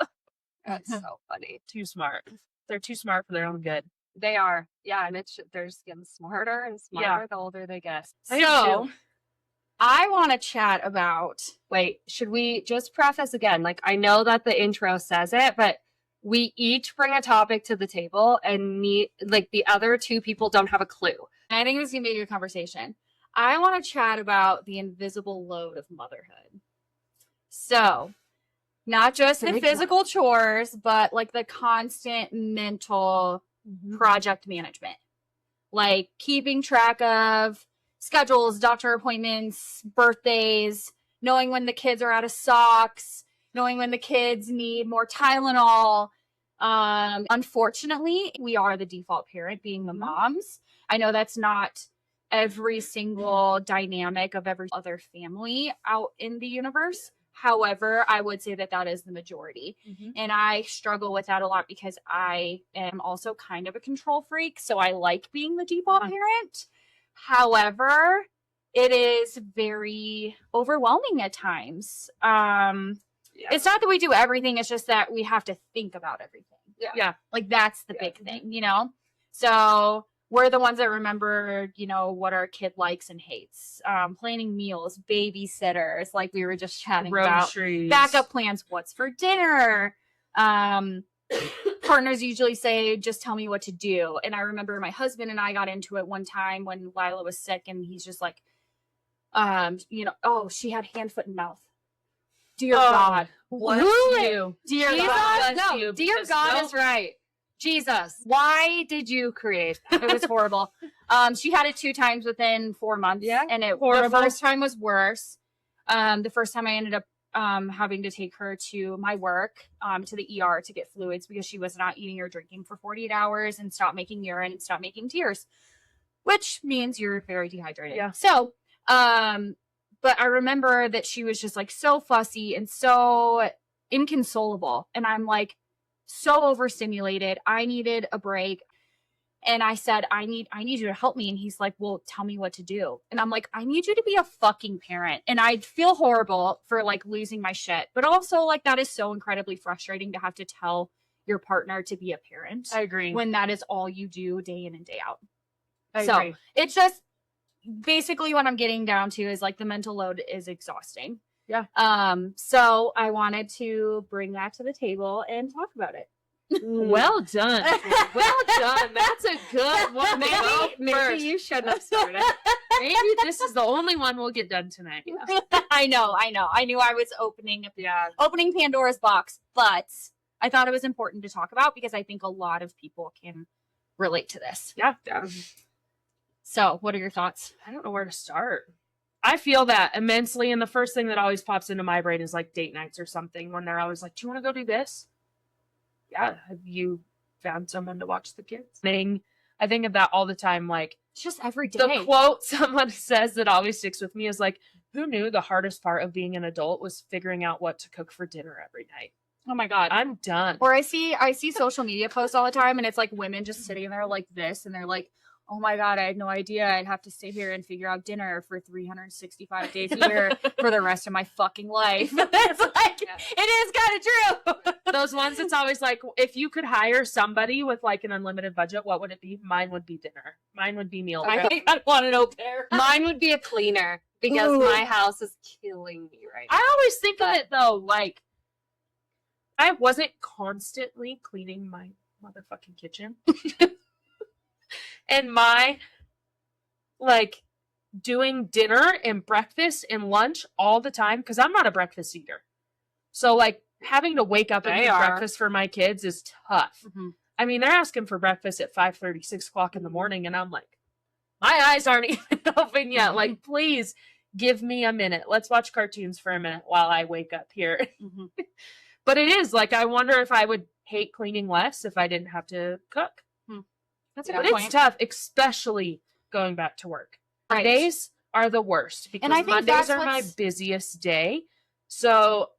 That's so funny. Too smart. They're too smart for their own good. They are. Yeah, and they're just getting smarter and smarter Yeah. the older they get. I do So, too. I want to chat about. Wait, should we just preface again? Like, I know that the intro says it, but we each bring a topic to the table, and the other two people don't have a clue. I think this is gonna be a good conversation. I want to chat about the invisible load of motherhood. So, not just the Big one. physical chores, but like the constant mental project management, like keeping track of schedules, doctor appointments, birthdays, knowing when the kids are out of socks, knowing when the kids need more Tylenol. Unfortunately, we are the default parent, being the moms. I know that's not every single dynamic of every other family out in the universe. However, I would say that that is the majority. And I struggle with that a lot because I am also kind of a control freak. So I like being the default parent. However, it is very overwhelming at times. It's not that we do everything. It's just that we have to think about everything. Yeah. Like that's the big thing, you know? So we're the ones that remember, you know, what our kid likes and hates. Planning meals, babysitters, like we were just chatting about. Groceries. Backup plans, what's for dinner. Partners usually say, just tell me what to do. And I remember my husband and I got into it one time when Lila was sick, and he's just like, you know, oh, she had hand, foot, and mouth. Dear God. Bless Who- you. Dear Jesus, God. bless no, you, dear because God no- is right. Jesus, why did you create that? It was horrible. She had it 2 times within 4 months. Yeah. And the Horrible. first time was worse. The first time I ended up having to take her to my work, to the ER to get fluids because she was not eating or drinking for 48 hours and stopped making urine and stopped making tears, which means you're very dehydrated. Yeah. So, but I remember that she was just like so fussy and so inconsolable. And I'm like so overstimulated. I needed a break. And I said, I need you to help me. And he's like, well, tell me what to do. And I'm like, I need you to be a fucking parent. And I feel horrible for like losing my shit. But also like that is so incredibly frustrating to have to tell your partner to be a parent I agree. when that is all you do day in and day out. I so agree. it's just basically what I'm getting down to is like the mental load is exhausting. Yeah. So I wanted to bring that to the table and talk about it. Well done. Well done. That's a good one. Maybe you shouldn't have started. Maybe this is the only one we'll get done tonight. I know. I knew I was opening Pandora's box, but I thought it was important to talk about because I think a lot of people can relate to this. Yeah. So, what are your thoughts? I don't know where to start. I feel that immensely, and the first thing that always pops into my brain is like date nights or something when they're always like, do you want to go do this? Yeah. Have you found someone to watch the kids? I think of that all the time. Like, It's just every day. the quote someone says that always sticks with me is like, who knew the hardest part of being an adult was figuring out what to cook for dinner every night? Oh my God. I'm done. Or I see social media posts all the time, and it's like women just sitting there like this, and they're like, oh my God, I had no idea I'd have to sit here and figure out dinner for 365 days a year for the rest of my fucking life. It's like, it is kind of true. Those ones, it's always like, if you could hire somebody with like an unlimited budget, what would it be? Mine would be dinner. Mine would be meal I prep. think I'd want an au pair. Mine would be a cleaner because Ooh. my house is killing me right now. I always think of it though, like, I wasn't constantly cleaning my motherfucking kitchen. And my, like, doing dinner and breakfast and lunch all the time, because I'm not a breakfast eater. So, like, having to wake up and They do are. breakfast for my kids is tough. Mhm. I mean, they're asking for breakfast at 5:30, 6 o'clock in the morning, and I'm like, my eyes aren't even open yet. Like, please give me a minute. Let's watch cartoons for a minute while I wake up here. Mhm. But it is, like, I wonder if I would hate cleaning less if I didn't have to cook. That's a But good it's point. tough, especially going back to work. Right. Mondays are the worst because And I think Mondays that's are my what's- busiest day. So,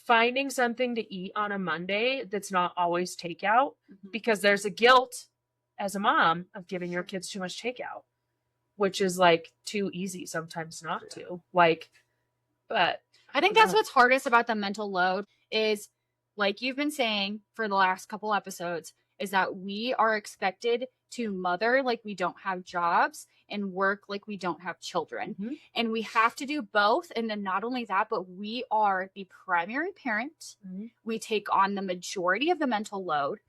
finding something to eat on a Monday that's not always takeout, Mhm. because there's a guilt as a mom of giving your kids too much takeout, which is like too easy sometimes not to. Like, but I think that's what's hardest about the mental load is, like you've been saying for the last couple episodes, is that we are expected to mother like we don't have jobs and work like we don't have children. Mhm. And we have to do both. And then not only that, but we are the primary parent. Mhm. We take on the majority of the mental load.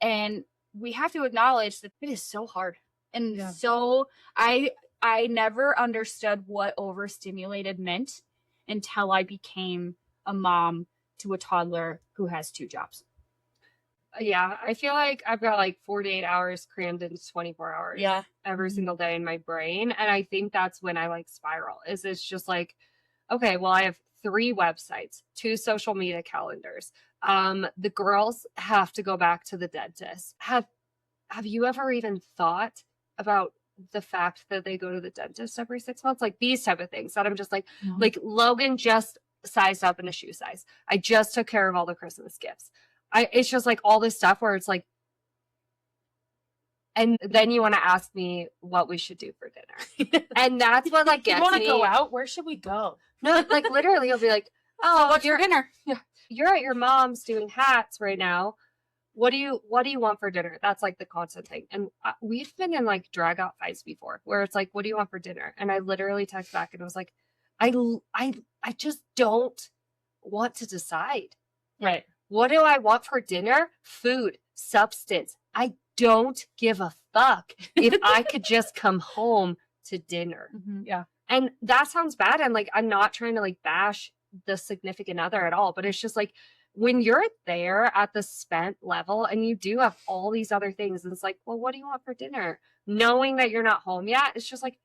And we have to acknowledge that it is so hard. And Yeah. so I never understood what overstimulated meant until I became a mom to a toddler who has 2 jobs. Yeah, I feel like I've got like 48 hours crammed into 24 hours every single day in my brain. And I think that's when I like spiral, is it's just like, okay, well, I have 3 websites, 2 social media calendars. The girls have to go back to the dentist. Have you ever even thought about the fact that they go to the dentist every 6 months? Like these type of things that I'm just like Logan just sized up in a shoe size. I just took care of all the Christmas gifts. It's just like all this stuff where it's like, and then you want to ask me what we should do for dinner. And that's what like you gets want to me. go out? Where should we go? No, like literally you'll be like, oh, What's for dinner? you're at your mom's doing hats right now. What do you want for dinner? That's like the constant thing. And we've been in like drag out fights before where it's like, what do you want for dinner? And I literally text back and was like, I just don't want to decide. Right. What do I want for dinner? Food, substance. I don't give a fuck if I could just come home to dinner. Mhm. And that sounds bad. And like, I'm not trying to like bash the significant other at all, but it's just like when you're there at the spent level and you do have all these other things, and it's like, well, what do you want for dinner? Knowing that you're not home yet, it's just like,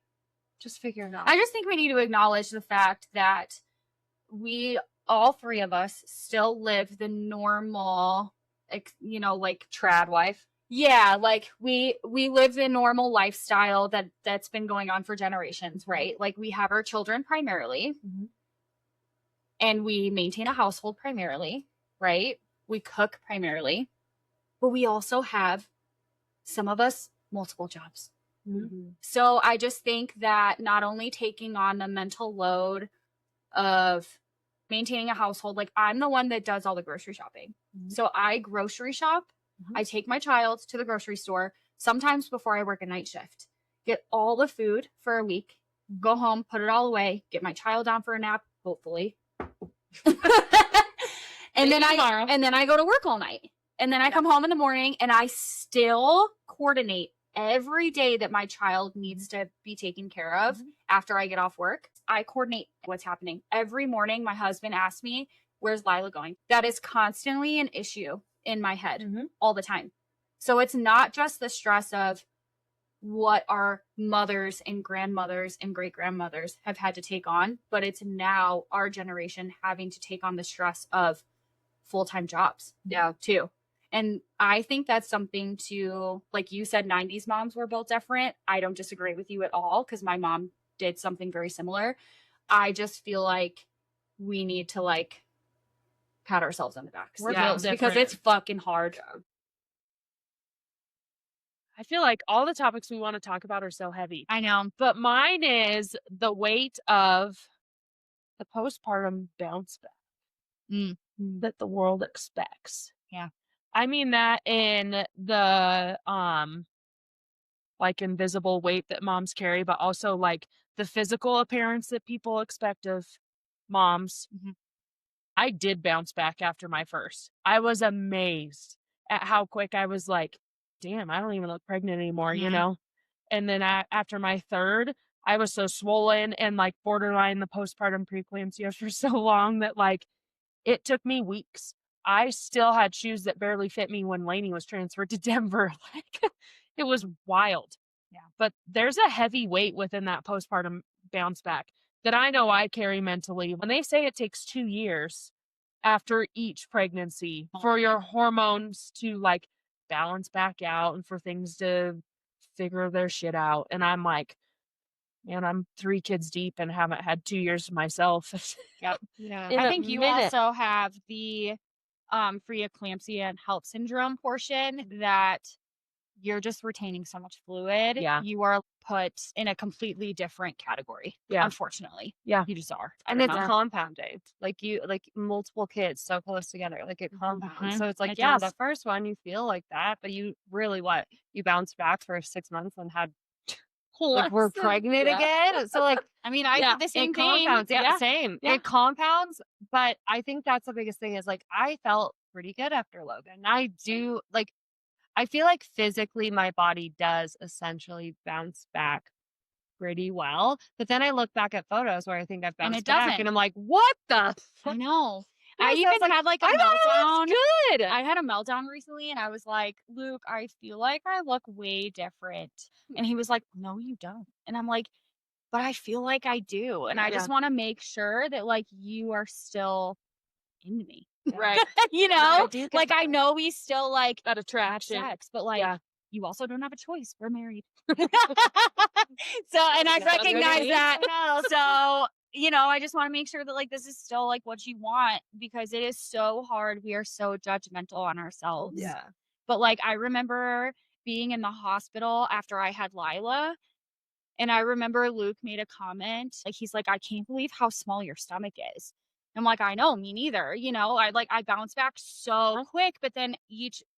just figure it out. I just think we need to acknowledge the fact that we, all 3 of us, still live the normal, like trad wife. yeah, like we live the normal lifestyle that's been going on for generations, right? Like we have our children primarily, Mhm. and we maintain a household primarily, right? We cook primarily, but we also have, some of us, multiple jobs. So I just think that not only taking on the mental load of maintaining a household, like I'm the one that does all the grocery shopping. Mhm. So I grocery shop. Mhm. I take my child to the grocery store, sometimes before I work a night shift, get all the food for a week, go home, put it all away, get my child down for a nap, hopefully. and then I go to work all night. And then I come home in the morning and I still coordinate every day that my child needs to be taken care of after I get off work. I coordinate what's happening. Every morning, my husband asks me, where's Lila going? That is constantly an issue in my head all the time. So it's not just the stress of what our mothers and grandmothers and great grandmothers have had to take on, but it's now our generation having to take on the stress of full-time jobs. Yeah. Too. And I think that's something to, like you said, 90s moms were built different. I don't disagree with you at all because my mom did something very similar. I just feel like we need to like pat ourselves on the back. We're Yeah, built because different. it's fucking hard. I feel like all the topics we want to talk about are so heavy. I know. But mine is the weight of the postpartum bounce back that the world expects. Yeah. I mean that in the like invisible weight that moms carry, but also like the physical appearance that people expect of moms. Mhm. I did bounce back after my first. I was amazed at how quick I was like, damn, I don't even look pregnant anymore, you Mhm. know? And then after my third, I was so swollen and like borderline the postpartum preeclampsia for so long that like it took me weeks. I still had shoes that barely fit me when Lainey was transferred to Denver. Like it was wild. Yeah. But there's a heavy weight within that postpartum bounce back that I know I carry mentally. When they say it takes 2 years after each pregnancy for your hormones to like balance back out and for things to figure their shit out. And I'm like, man, I'm 3 kids deep and haven't had 2 years to myself. Yep. Yeah. In I a think you minute. also have the preeclampsia and HELLP syndrome portion that you're just retaining so much fluid. Yeah. You are put in a completely different category. Yeah. Unfortunately. Yeah. You just are. And I it's don't know. compounded. Like multiple kids so close together, like it compounds. Mhm. So it's like, It yeah, does. the first one you feel like that, but you really you bounced back for 6 months and had like we're pregnant again. So like I mean, I did the same it thing. compounds. Yeah, Yeah. same. Yeah. It compounds, but I think that's the biggest thing is like I felt pretty good after Logan. I do like I feel like physically my body does essentially bounce back pretty well. But then I look back at photos where I think I've bounced it back doesn't. and I'm like, what the I know. Yeah, I so even it's like, had like a I thought meltdown. it was good. I had a meltdown recently and I was like, Luke, I feel like I look way different. And he was like, no, you don't. And I'm like, but I feel like I do. And I just want to make sure that like you are still into me. Right. You know, I do get like I that. know we still like That have attraction. sex, but like Yeah. you also don't have a choice. We're married. So, and I That's what recognize it is. that. So, you know, I just want to make sure that like this is still like what you want because it is so hard. We are so judgmental on ourselves. Yeah. But like I remember being in the hospital after I had Lila. And I remember Luke made a comment, like he's like, I can't believe how small your stomach is. I'm like, I know, me neither. You know, I bounced back so quick, but then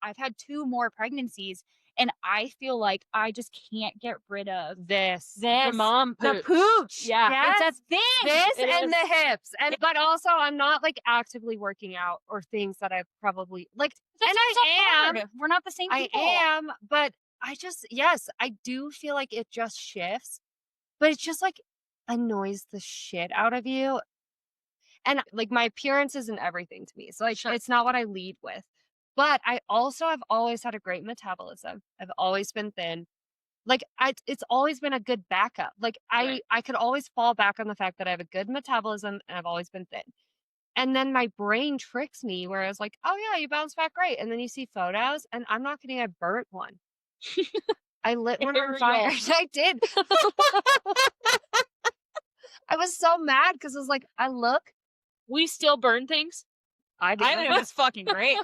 I've had 2 more pregnancies and I feel like I just can't get rid of This. The mom the pooch. pooch. Yeah. It's a thing. This It and is. the hips. But also I'm not like actively working out or things that I've probably like That's and so I am. hard. We're not the same people. I am, but I just yes, I do feel like it just shifts, but it just like annoys the shit out of you. And like my appearance isn't everything to me. So like it's not what I lead with. But I also have always had a great metabolism. I've always been thin. Like it's always been a good backup. Like I could always fall back on the fact that I have a good metabolism and I've always been thin. And then my brain tricks me where I was like, oh yeah, you bounce back great. And then you see photos and I'm not kidding, I burnt one. I lit one on fire. I did. I was so mad because I was like, We still burn things. I did. I think it was fucking great.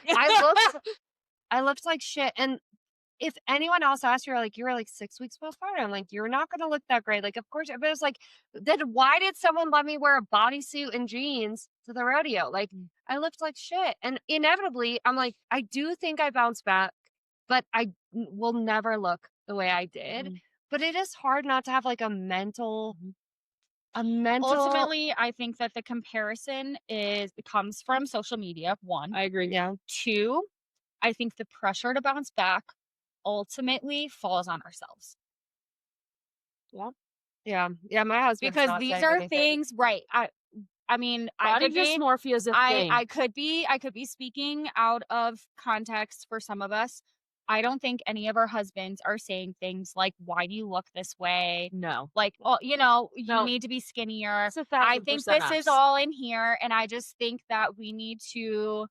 I looked like shit. And if anyone else asked you, you were like 6 weeks postpartum, like you're not gonna look that great. Like, of course, but it was like, then why did someone let me wear a bodysuit and jeans to the rodeo? Like, I looked like shit. And inevitably, I'm like, I do think I bounced back, but I will never look the way I did. But it is hard not to have like a mental. Ultimately, I think that the comparison comes from social media. 1, I agree. Yeah. 2, I think the pressure to bounce back ultimately falls on ourselves. Yeah. My husband. Because these are things, right? I mean, Body dysmorphia is a thing. I could be speaking out of context for some of us. I don't think any of our husbands are saying things like, why do you look this way? No. Like, well, you know, you No. need to be skinnier. It's 1,000% I think this us. is all in here. And I just think that we need to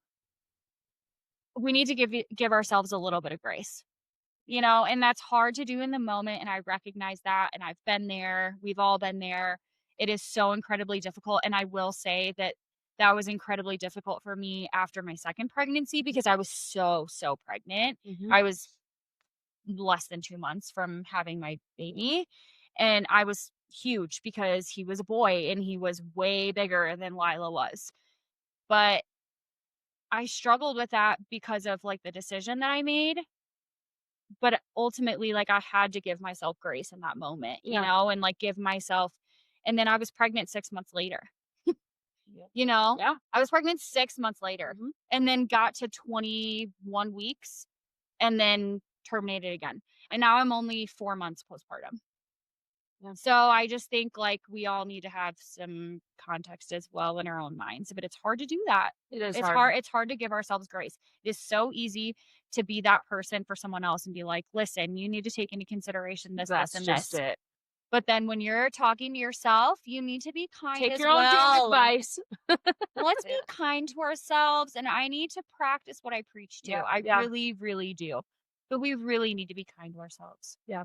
give ourselves a little bit of grace, you know, and that's hard to do in the moment. And I recognize that. And I've been there. We've all been there. It is so incredibly difficult. And I will say that that was incredibly difficult for me after my second pregnancy because I was so pregnant. I was less than 2 months from having my baby, and I was huge because he was a boy and he was way bigger than Lila was. But I struggled with that because of, like, the decision that I made, but ultimately, like, I had to give myself grace in that moment, you know, and, like, give myself and then I was pregnant 6 months later, you know? Yeah. I was pregnant 6 months later and then got to 21 weeks and then terminated again, and now I'm only 4 months postpartum. Yeah. So I just think, like, we all need to have some context as well in our own minds, but it's hard to do that. It is It's hard. it's hard to give ourselves grace. It is so easy to be that person for someone else and be like, "Listen, you need to take into consideration this, That's this, and just this." it. But then when you're talking to yourself, you need to be kind Take as your own well. advice. Let's be kind to ourselves, and I need to practice what I preach to. Yeah, I yeah. really, really do. But we really need to be kind to ourselves. Yeah.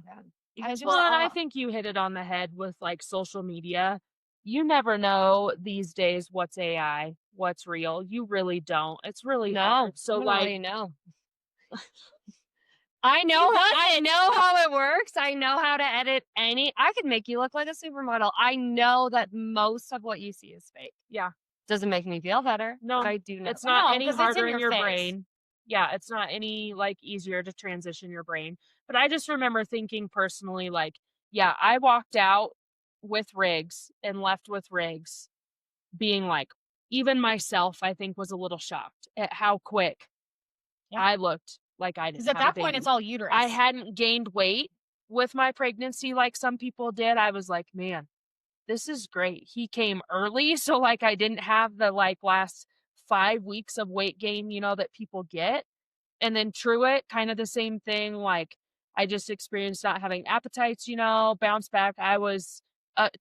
Because Well, and I think you hit it on the head with, like, social media. You never know these days what's AI, what's real. You really don't. It's really hard. So, I'm gonna let like, you know. I know how it works. I know how to edit I could make you look like a supermodel. I know that most of what you see is fake. yeah, Doesn't make me feel better. No, but I do know. it's not No, any 'cause it's harder in in your your face. brain. Yeah, it's not any, like, easier to transition your brain. But I just remember thinking personally, like, yeah, I walked out with Riggs and left with Riggs being like, even myself, I think, was a little shocked at how quick Yeah. I looked like I because didn't at have a that point, baby. it's all uterus. I hadn't gained weight with my pregnancy like some people did. I was like, man, this is great. He came early, so, like, I didn't have the, like, last 5 weeks of weight gain, you know, that people get. And then Truett, kind of the same thing, like, I just experienced not having appetites, you know, bounce back. I was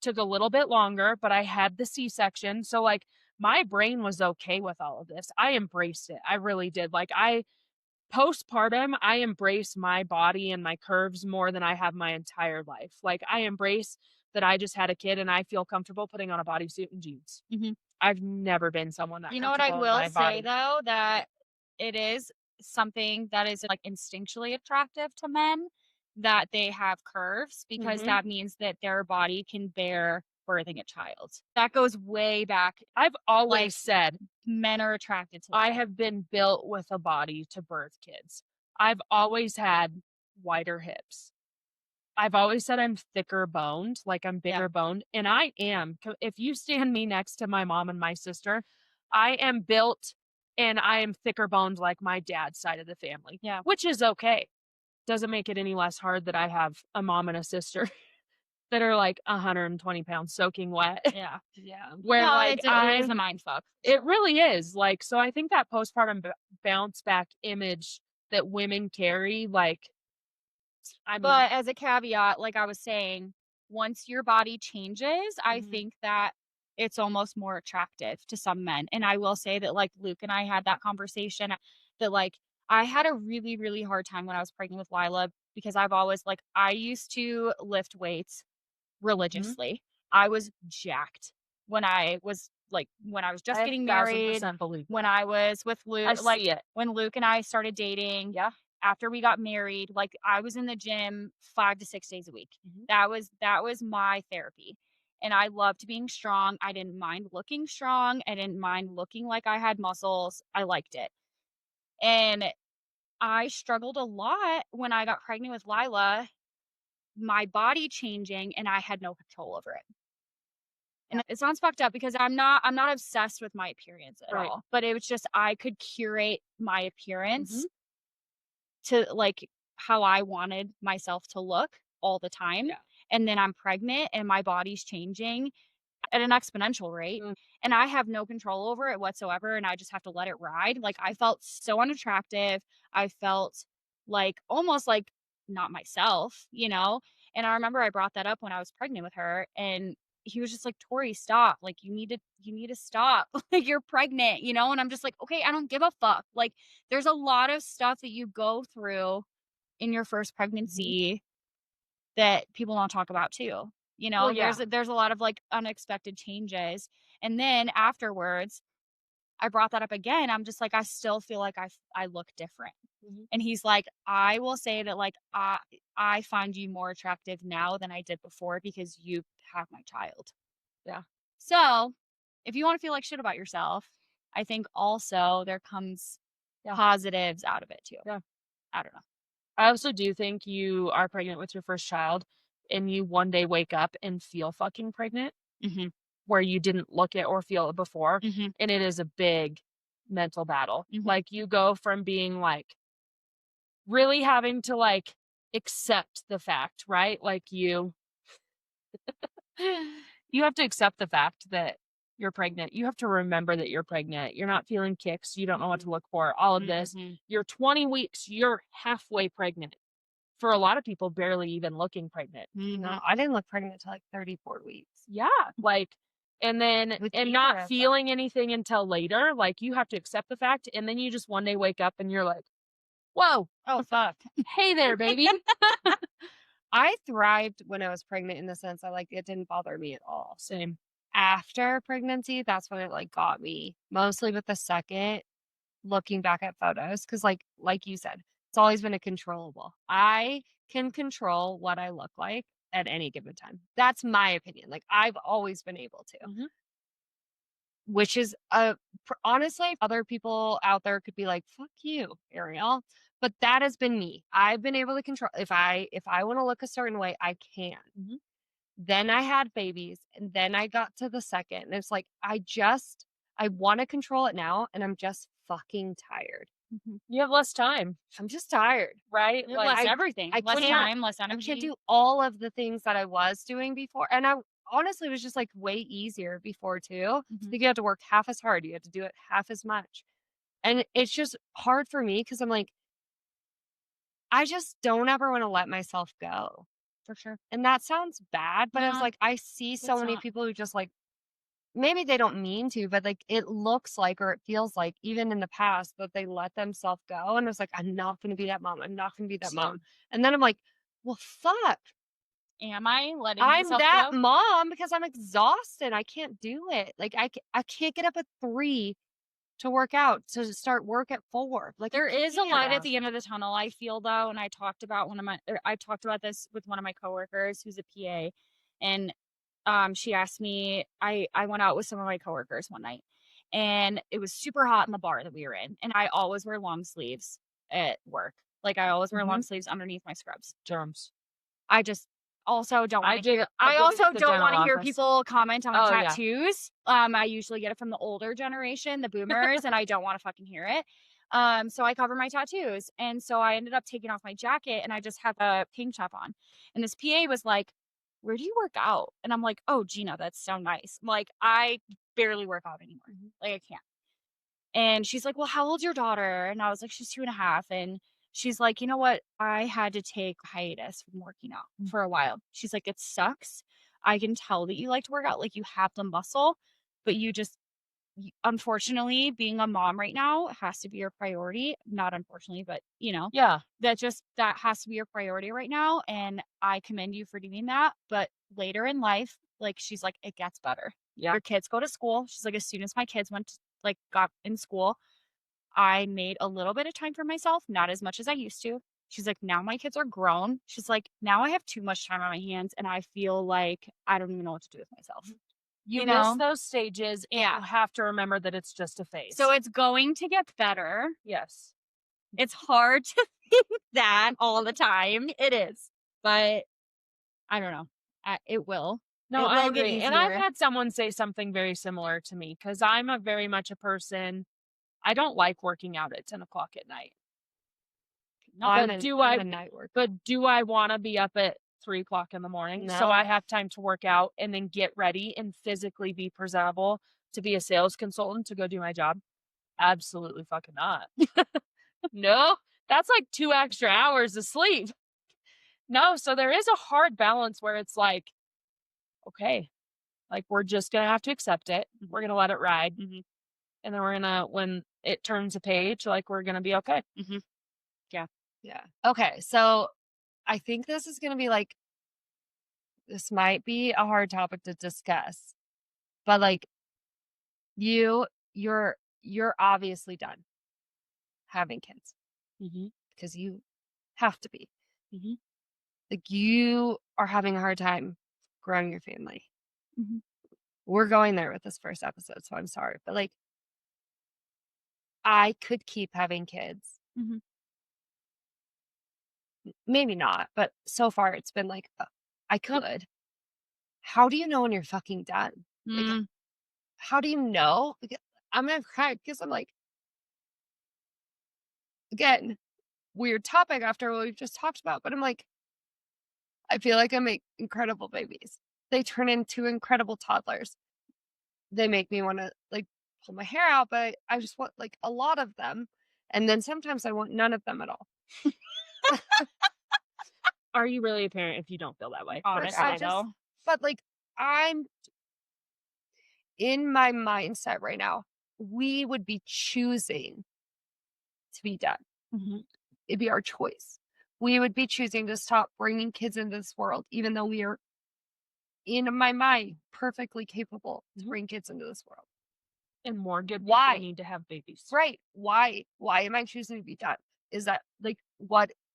took a little bit longer, but I had the C-section, so, like, my brain was okay with all of this. I embraced it. I really did. Like, I postpartum, I embrace my body and my curves more than I have my entire life. Like, I embrace that I just had a kid and I feel comfortable putting on a bodysuit and jeans. I've never been someone that You know what I comfortable in will my say body. though, that it is something that is like instinctually attractive to men that they have curves because that means that their body can bear birthing a child. That goes way back. I've always Like, said Men are attracted to I that. have been built with a body to birth kids. I've always had wider hips. I've always said I'm thicker boned, like I'm bigger boned, and I am. If you stand me next to my mom and my sister, I am built and I am thicker boned like my dad's side of the family. Yeah. Which is okay. Doesn't make it any less hard that I have a mom and a sister that are like 120 pounds soaking wet. Yeah. Where No, like it is a mind fuck. it really is. Like, so I think that postpartum bounce back image that women carry, like, I mean, But as a caveat, like I was saying, once your body changes, I think that it's almost more attractive to some men. And I will say that, like, Luke and I had that conversation that, like, I had a really, really hard time when I was pregnant with Lila because I've always, like, I used to lift weights religiously. I was jacked when I was just I getting married, 1,000% believe when I was with I Luke, like see it. when Luke and I started dating. Yeah. After we got married, like I was in the gym 5 to 6 days a week. That was my therapy. And I loved being strong. I didn't mind looking strong. I didn't mind looking like I had muscles. I liked it. And I struggled a lot when I got pregnant with Lila, my body changing and I had no control over it. And it sounds fucked up because I'm not obsessed with my appearance at all. But it was just I could curate my appearance to like how I wanted myself to look all the time. Yeah. And then I'm pregnant and my body's changing at an exponential rate and I have no control over it whatsoever and I just have to let it ride. Like I felt so unattractive. I felt like almost like not myself, you know? And I remember I brought that up when I was pregnant with her and he was just like, "Tori, stop. Like you need to stop. Like you're pregnant, you know?" And I'm just like, "Okay, I don't give a fuck." Like there's a lot of stuff that you go through in your first pregnancy that people don't talk about too. You know, Well, yeah. there's a lot of like unexpected changes. And then afterwards, I brought that up again. I'm just like, I still feel like I look different. Mhm. And he's like, I will say that like I find you more attractive now than I did before because you have my child. Yeah. So if you want to feel like shit about yourself, I think also there comes Yeah. positives out of it too. Yeah. I don't know. I also do think you are pregnant with your first child and you one day wake up and feel fucking pregnant Mm-hmm. where you didn't look it or feel it before. Mm-hmm. And it is a big mental battle. Mhm. Like you go from being like really having to like accept the fact, right? Like you have to accept the fact that you're pregnant. You have to remember that you're pregnant. You're not feeling kicks. You don't know what to look for. All of this. Mhm. You're 20 weeks. You're halfway pregnant. For a lot of people, barely even looking pregnant. No, I didn't look pregnant until like 34 weeks. Yeah. Like, and then, With and either not of them. feeling anything until later. Like, you have to accept the fact. And then you just one day wake up and you're like, whoa, Oh fuck. hey there, baby. I thrived when I was pregnant in the sense that like it didn't bother me at all. Same. After pregnancy, that's when it like got me. Mostly with the second, looking back at photos, because like you said, it's always been a controllable. I can control what I look like at any given time. That's my opinion. Like I've always been able to. Mhm. Which is honestly, other people out there could be like, "Fuck you, Ariel," but that has been me. I've been able to control if I want to look a certain way, I can. Mhm. Then I had babies, and then I got to the second, and it's like I want to control it now, and I'm just fucking tired. You have less time, I'm just tired, right? Less I everything. I less can't- time, less I energy. can't do all of the things that I was doing before, and I honestly was just like way easier before too. Mhm. Like you had to work half as hard, you had to do it half as much, and it's just hard for me because I'm like, I just don't ever want to let myself go. For sure. And that sounds bad, but it's No, like I see so it's many not. people who just like maybe they don't mean to, but like it looks like or it feels like even in the past that they let themselves go and it's like I'm not going to be that mom. I'm not going to be that mom. Same. And then I'm like, well, fuck. Am I letting I'm myself that go? mom because I'm exhausted. I can't do it. Like I can't get up at 3 to work out to start work at 4. Like There I is a light can't. at the end of the tunnel, I feel though, and I talked about I talked about this with one of my coworkers who's a PA, and she asked me. I went out with some of my coworkers one night, and it was super hot in the bar that we were in, and I always wear long sleeves at work. Like I always wear long sleeves underneath my scrubs. Germs. I just also don't I want do. to. I also the don't want to dental hear office. people comment on Oh, yeah. tattoos. I usually get it from the older generation, the boomers, and I don't want to fucking hear it. So I cover my tattoos, and so I ended up taking off my jacket, and I just had a pink top on. And this PA was like, "Where do you work out?" And I'm like, "Oh, Gina, that's so nice." I'm like, I barely work out anymore. Like I can't. And she's like, "Well, how old's your daughter?" And I was like, "She's 2.5." And she's like, "You know what? I had to take a hiatus from working out for a while." She's like, "It sucks. I can tell that you like to work out, like you have the muscle, but unfortunately, being a mom right now has to be your priority. Not unfortunately, but Yeah. that has to be your priority right now. And I commend you for doing that. But later in life, like she's like, it gets better. Yeah. Your kids go to school." She's like, "As soon as my kids got in school, I made a little bit of time for myself, not as much as I used to." She's like, "Now my kids are grown." She's like, "Now I have too much time on my hands and I feel like I don't even know what to do with myself." You You miss know? those stages, and Yeah. you have to remember that it's just a phase. So it's going to get better. yes. It's hard to think that all the time. It is. But I don't know. It will. No, It I will get agree. And I've easier. had someone say something very similar to me because I'm a very much a person. I don't like working out at 10 o'clock at night. No, I'm but a, do I'm I? a night worker. But do I want to be up at 3 o'clock in the morning so No. I have time to work out and then get ready and physically be presentable to be a sales consultant to go do my job? Absolutely fucking not. No, that's like 2 extra hours of sleep. No, so there is a hard balance where it's like, okay, like we're just gonna have to accept it. We're gonna let it ride, Mhm. and then we're gonna when it turns a page, like we're gonna be okay. Yeah. Okay. So I think this is going to be like, this might be a hard topic to discuss, but like you you're obviously done having kids Mm-hmm. because you have to be. Mm-hmm. Like, you are having a hard time growing your family. Mhm. We're going there with this first episode, so I'm sorry. But, like, I could keep having kids. Mhm. Maybe not, but so far it's been like, I could. How do you know when you're fucking done? Like, Mm. how do you know? Because I'm gonna cry because I'm like, again, weird topic after what we've just talked about, but I'm like, I feel like I make incredible babies. They turn into incredible toddlers. They make me want to like pull my hair out, but I just want like a lot of them. And then sometimes I want none of them at all. Are you really a parent if you don't feel that way? Honestly, I just, though. but like, I'm in my mindset right now. We would be choosing to be done. Mhm. It'd be our choice. We would be choosing to stop bringing kids into this world, even though we are, in my mind, perfectly capable to Mhm. bring kids into this world. And more good people Why? need to have babies. Right. Why am I choosing to be done? Is that like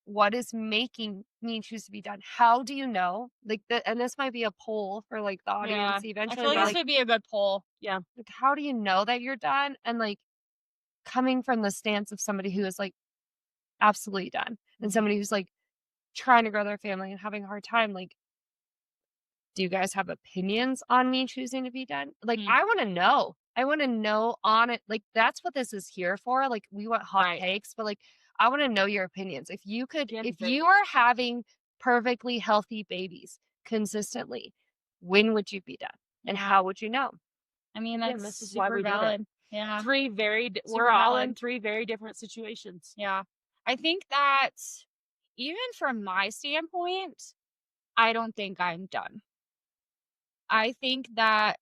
what is making me choose to be done? How do you know? Like and this might be a poll for like the audience I eventually, feel like but this like, would be a good poll. Yeah. like, how do you know that you're done? And like, coming from the stance of somebody who is like absolutely done and somebody who's like trying to grow their family and having a hard time, like, do you guys have opinions on me choosing to be done? Like, Mm. I want to know. I want to know on it. Like, that's what this is here for. Like, we want hot Right. takes, but like, I want to know your opinions. If you could, Yeah, if but- you are having perfectly healthy babies consistently, when would you be done? And Yeah. how would you know? I mean, Again, that's this is why super we did it. valid. Yeah. We're all in 3 very different situations. Yeah. I think that even from my standpoint, I don't think I'm done. I think that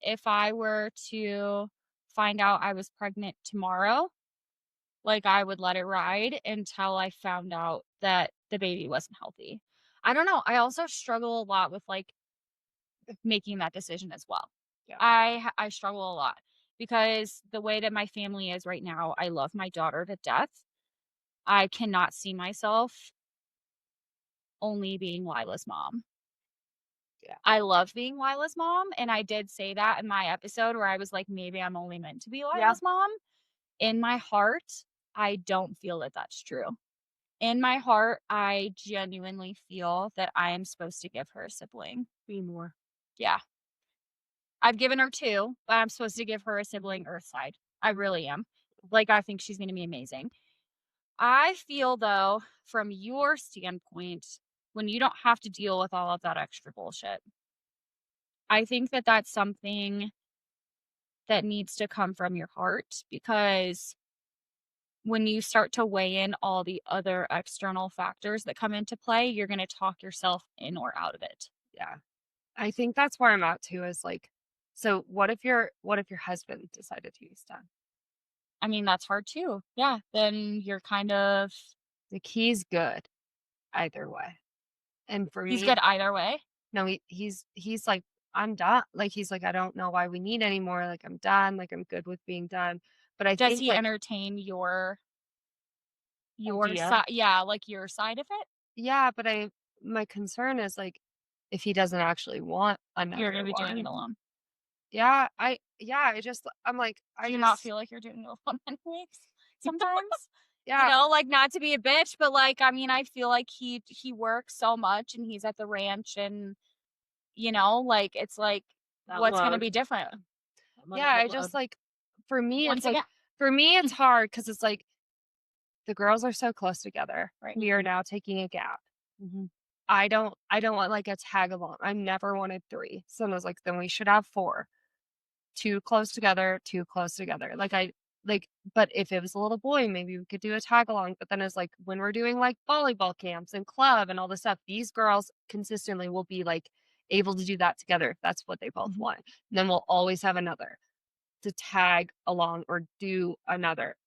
if I were to find out I was pregnant tomorrow, like, I would let it ride until I found out that the baby wasn't healthy. I don't know. I also struggle a lot with like making that decision as well. Yeah. I struggle a lot because the way that my family is right now, I love my daughter to death. I cannot see myself only being Lila's mom. Yeah. I love being Lila's mom, and I did say that in my episode where I was like, maybe I'm only meant to be Lila's mom. In my heart, I don't feel that that's true. In my heart, I genuinely feel that I am supposed to give her a sibling. Be more. Yeah. I've given her 2, but I'm supposed to give her a sibling Earthside. I really am. Like, I think she's going to be amazing. I feel, though, from your standpoint, when you don't have to deal with all of that extra bullshit, I think that that's something that needs to come from your heart, because when you start to weigh in all the other external factors that come into play, you're going to talk yourself in or out of it. Yeah. I think that's where I'm at too, is like, so what if your husband decided to use done? I mean, that's hard too. Yeah. Then you're kind of, Like, he's good either way. And for he's me, good either way. no, he's like, I'm done. Like, he's like, I don't know why we need anymore. Like, I'm done. Like, I'm good with being done. But I Does think he like, entertain your Idea. side? Yeah. Like your side of it? yeah, but my concern is like, if he doesn't actually want another You're going to be one. doing it alone. Yeah, I'm like, Do you not feel like you're doing it alone anyways? Sometimes? yeah, You know, like, not to be a bitch, but like, I mean, I feel like he works so much and he's at the ranch, and you know, like, it's like, That what's going to load. be different? yeah, I just like, for me, Once it's like, again. for me, it's hard because it's like, the girls are so close together. Right. We are now taking a gap. Mhm. I don't want like a tag along. I never wanted 3. So I was like, then we should have 4. 2 close together, 2 close together. But if it was a little boy, maybe we could do a tag along. But then it's like, when we're doing like volleyball camps and club and all this stuff, these girls consistently will be like able to do that together if that's what they both want. And then we'll always have another to tag along or do another.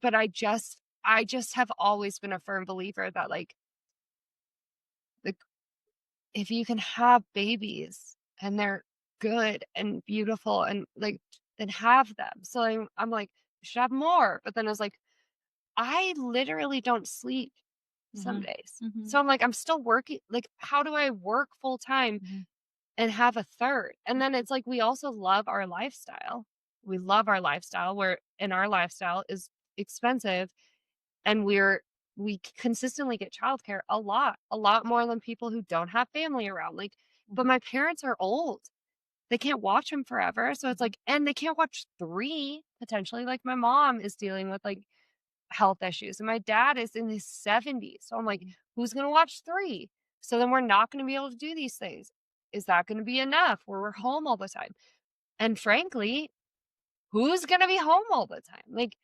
But I just have always been a firm believer that like if you can have babies and they're good and beautiful and like then have them. So I'm like, we should have more. But then I was like, I literally don't sleep some days. So I'm like, I'm still working. Like, how do I work full time and have a third? And then it's like, we also love our lifestyle. We love our lifestyle, where in our lifestyle is expensive, and we consistently get childcare a lot more than people who don't have family around. Like, but my parents are old. They can't watch them forever. So it's like, and they can't watch three potentially. Like, my mom is dealing with like health issues, and my dad is in his 70s. So I'm like, who's going to watch three? So then we're not going to be able to do these things. Is that going to be enough where we're home all the time? And frankly, who's going to be home all the time? Like,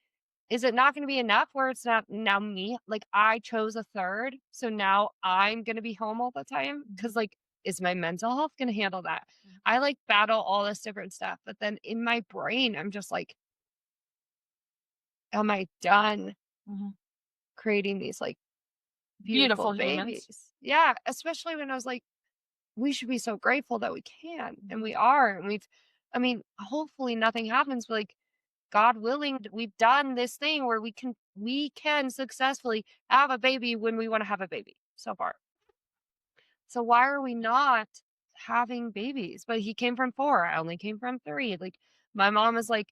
is it not going to be enough where it's not now me? Like, I chose a third. So now I'm going to be home all the time. Cause like, is my mental health going to handle that? I like battle all this different stuff. But then in my brain, I'm just like, am I done creating these like beautiful babies? humans. Yeah. Especially when I was like, we should be so grateful that we can. And we are. And I mean, hopefully nothing happens, but like, God willing, we've done this thing where we can successfully have a baby when we want to have a baby so far. So why are we not having babies? But he came from 4. I only came from 3. Like, my mom is like,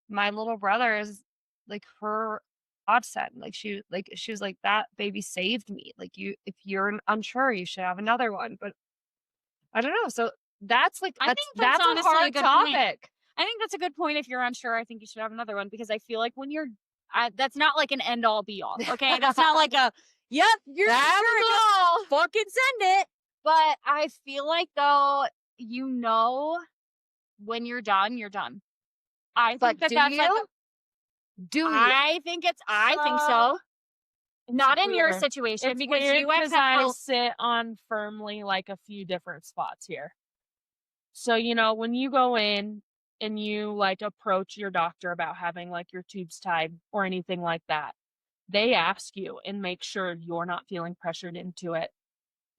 my little brother is like her godsend. Like, she was like, that baby saved me. Like, if you're unsure, you should have another one. But I don't know. So that's like, I think that's a honestly hard good point. topic. I think that's a good point. If you're unsure, I think you should have another one, because I feel like when that's not like an end all be all. Okay, that's not like a yep, you're sure, just fucking send it. But I feel like though, when you're done, you're done. I think that's like I think so. Not in your situation, It's because weird you have because I to. sit on firmly like a few different spots here. So, when you go in and you like approach your doctor about having like your tubes tied or anything like that, they ask you and make sure you're not feeling pressured into it.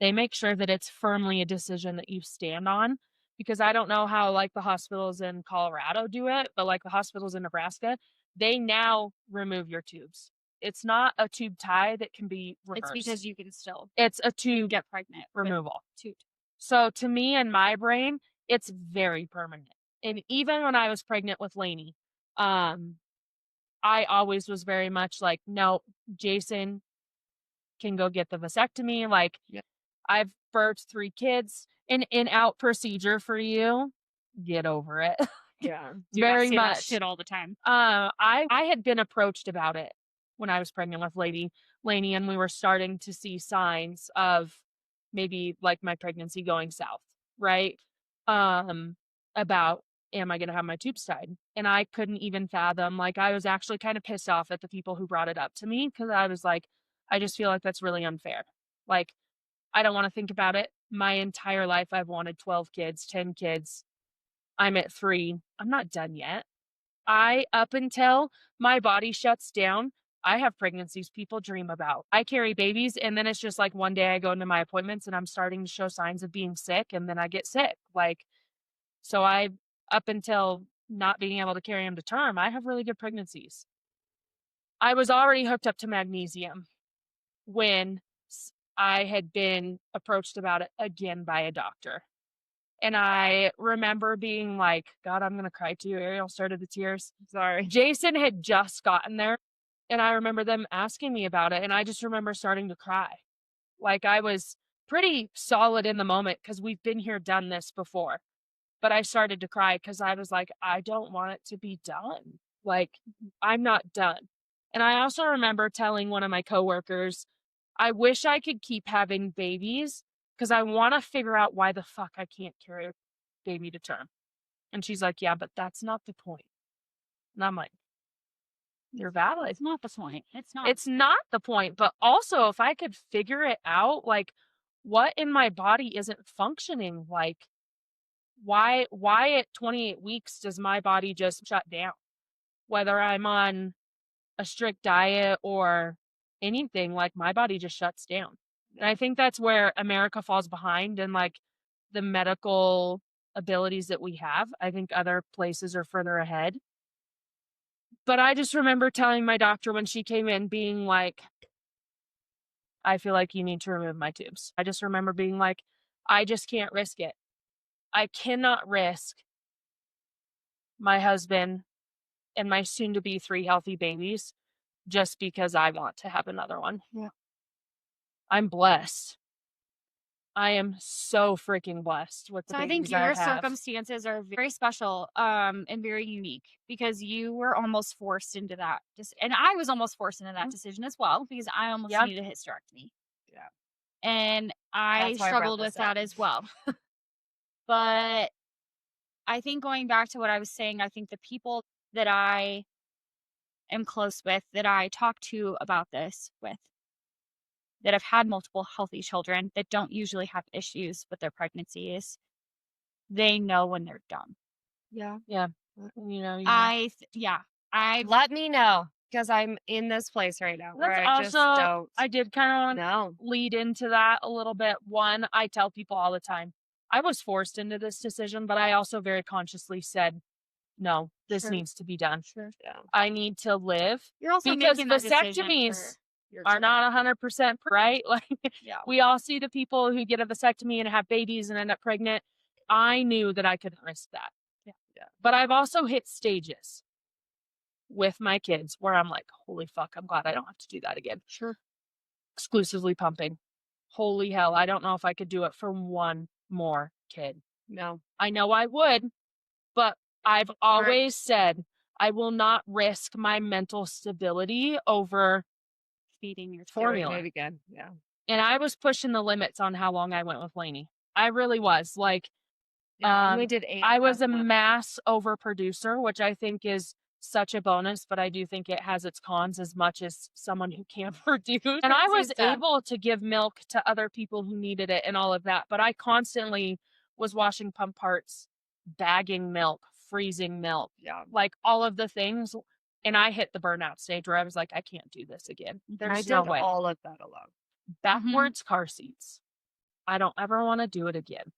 They make sure that it's firmly a decision that you stand on, because I don't know how like the hospitals in Colorado do it, but like the hospitals in Nebraska, they now remove your tubes. It's not a tube tie that can be reversed. It's because you can still It's a tube get pregnant removal. Tube. So to me, in my brain, it's very permanent. And even when I was pregnant with Lainey, I always was very much like, no, Jason can go get the vasectomy. Like, I've birthed 3 kids. An in-out procedure for you. Get over it. Yeah, very much shit all the time. I had been approached about it when I was pregnant with Lainey, and we were starting to see signs of maybe like my pregnancy going south, right? About, am I going to have my tubes tied? And I couldn't even fathom. Like, I was actually kind of pissed off at the people who brought it up to me, because I was like, I just feel like that's really unfair. Like, I don't want to think about it. My entire life, I've wanted 12 kids, 10 kids. I'm at 3. I'm not done yet. Up until my body shuts down, I have pregnancies people dream about. I carry babies, and then it's just like one day I go into my appointments and I'm starting to show signs of being sick, and then I get sick. Like, so up until not being able to carry them to term, I have really good pregnancies. I was already hooked up to magnesium when I had been approached about it again by a doctor. And I remember being like, God, I'm going to cry too. Ariel started the tears. Sorry. Jason had just gotten there. And I remember them asking me about it. And I just remember starting to cry. Like, I was pretty solid in the moment, because we've been here, done this before. But I started to cry because I was like, I don't want it to be done. Like, I'm not done. And I also remember telling one of my coworkers, I wish I could keep having babies, because I want to figure out why the fuck I can't carry a baby to term. And she's like, yeah, but that's not the point. And I'm like, you're valid. It's not the point. It's not the point. But also, if I could figure it out, like, what in my body isn't functioning? Like, why at 28 weeks does my body just shut down? Whether I'm on a strict diet or anything, like, my body just shuts down. And I think that's where America falls behind in like the medical abilities that we have. I think other places are further ahead. But I just remember telling my doctor when she came in, being like, I feel like you need to remove my tubes. I just remember being like, I just can't risk it. I cannot risk my husband and my soon to be 3 healthy babies just because I want to have another one. Yeah. I'm blessed. I am so freaking blessed with the So I babies think your I have. circumstances are very special and very unique because you were almost forced into that. And I was almost forced into that decision as well because I almost Yeah. needed a hysterectomy. Yeah. And I That's why I brought struggled with this up. that as well. But I think going back to what I was saying, I think the people that I am close with, that I talk to about this with, that have had multiple healthy children, that don't usually have issues with their pregnancies, they know when they're done. Yeah. Yeah. You know. I Let me know because I'm in this place right now where That's I just also, don't I did kind of know. lead into that a little bit. One, I tell people all the time, I was forced into this decision, but I also very consciously said, no, this Sure. needs to be done. Sure. Yeah. I need to live. You're also Because making that decision vasectomies for your are child. not 100% right. Like, Yeah. we all see the people who get a vasectomy and have babies and end up pregnant. I knew that I couldn't risk that. Yeah. But I've also hit stages with my kids where I'm like, holy fuck, I'm glad I don't have to do that again. Sure. Exclusively pumping. Holy hell, I don't know if I could do it for one more kid. No. I know I would, but I've always said I will not risk my mental stability over Feeding your formula. Maybe again. Yeah. And I was pushing the limits on how long I went with Lainey. I really was. Like, We did 8. I was a mass overproducer, which I think is such a bonus, but I do think it has its cons as much as someone who can't produce. And I was able to give milk to other people who needed it and all of that, but I constantly was washing pump parts, bagging milk, freezing milk, Yeah. like all of the things. And I hit the burnout stage where I was like, I can't do this again. I There's did no way. all of that alone. Backwards car seats. I don't ever want to do it again.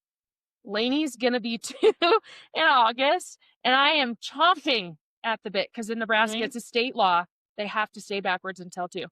Lainey's going to be 2 in August, and I am chomping at the bit because in Nebraska, it's a state law. They have to stay backwards until 2.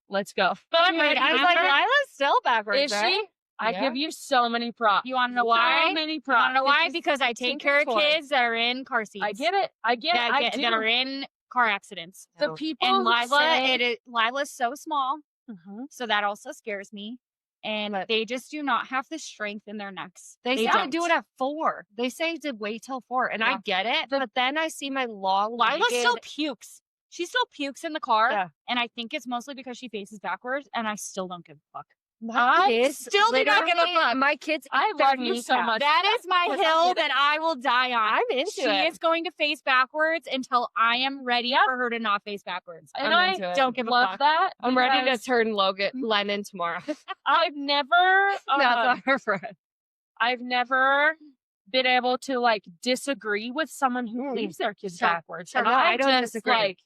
Let's go. But I'm ready. I was like, Lila's still backwards. Is she? I give you so many props. You want to know why? So many You props. want to know why? It's Because I take care of kids that are in car seats. I get it. I get it. that are in car accidents. The people And who Lila, say, Lila's so small, Mhm. so that also scares me. And they just do not have the strength in their necks. They say don't. to do it at 4. They say to wait till 4. And I get it. But then I see my long Lila still pukes. She still pukes in the car. Yeah. And I think it's mostly because she faces backwards. And I still don't give a fuck. I still do not give a fuck. My kids, I love you so much. That is my Because I hill get it. that I will die on. I'm into She it. is going to face backwards until I am ready for her to not face backwards. And I'm I into it. Don't give a love fuck. that. I'm ready to because turn Lennon tomorrow. I've never, That's her friend. I've never been able to like disagree with someone who leaves their kids Sure. backwards. Sure. And No, I I don't just disagree. like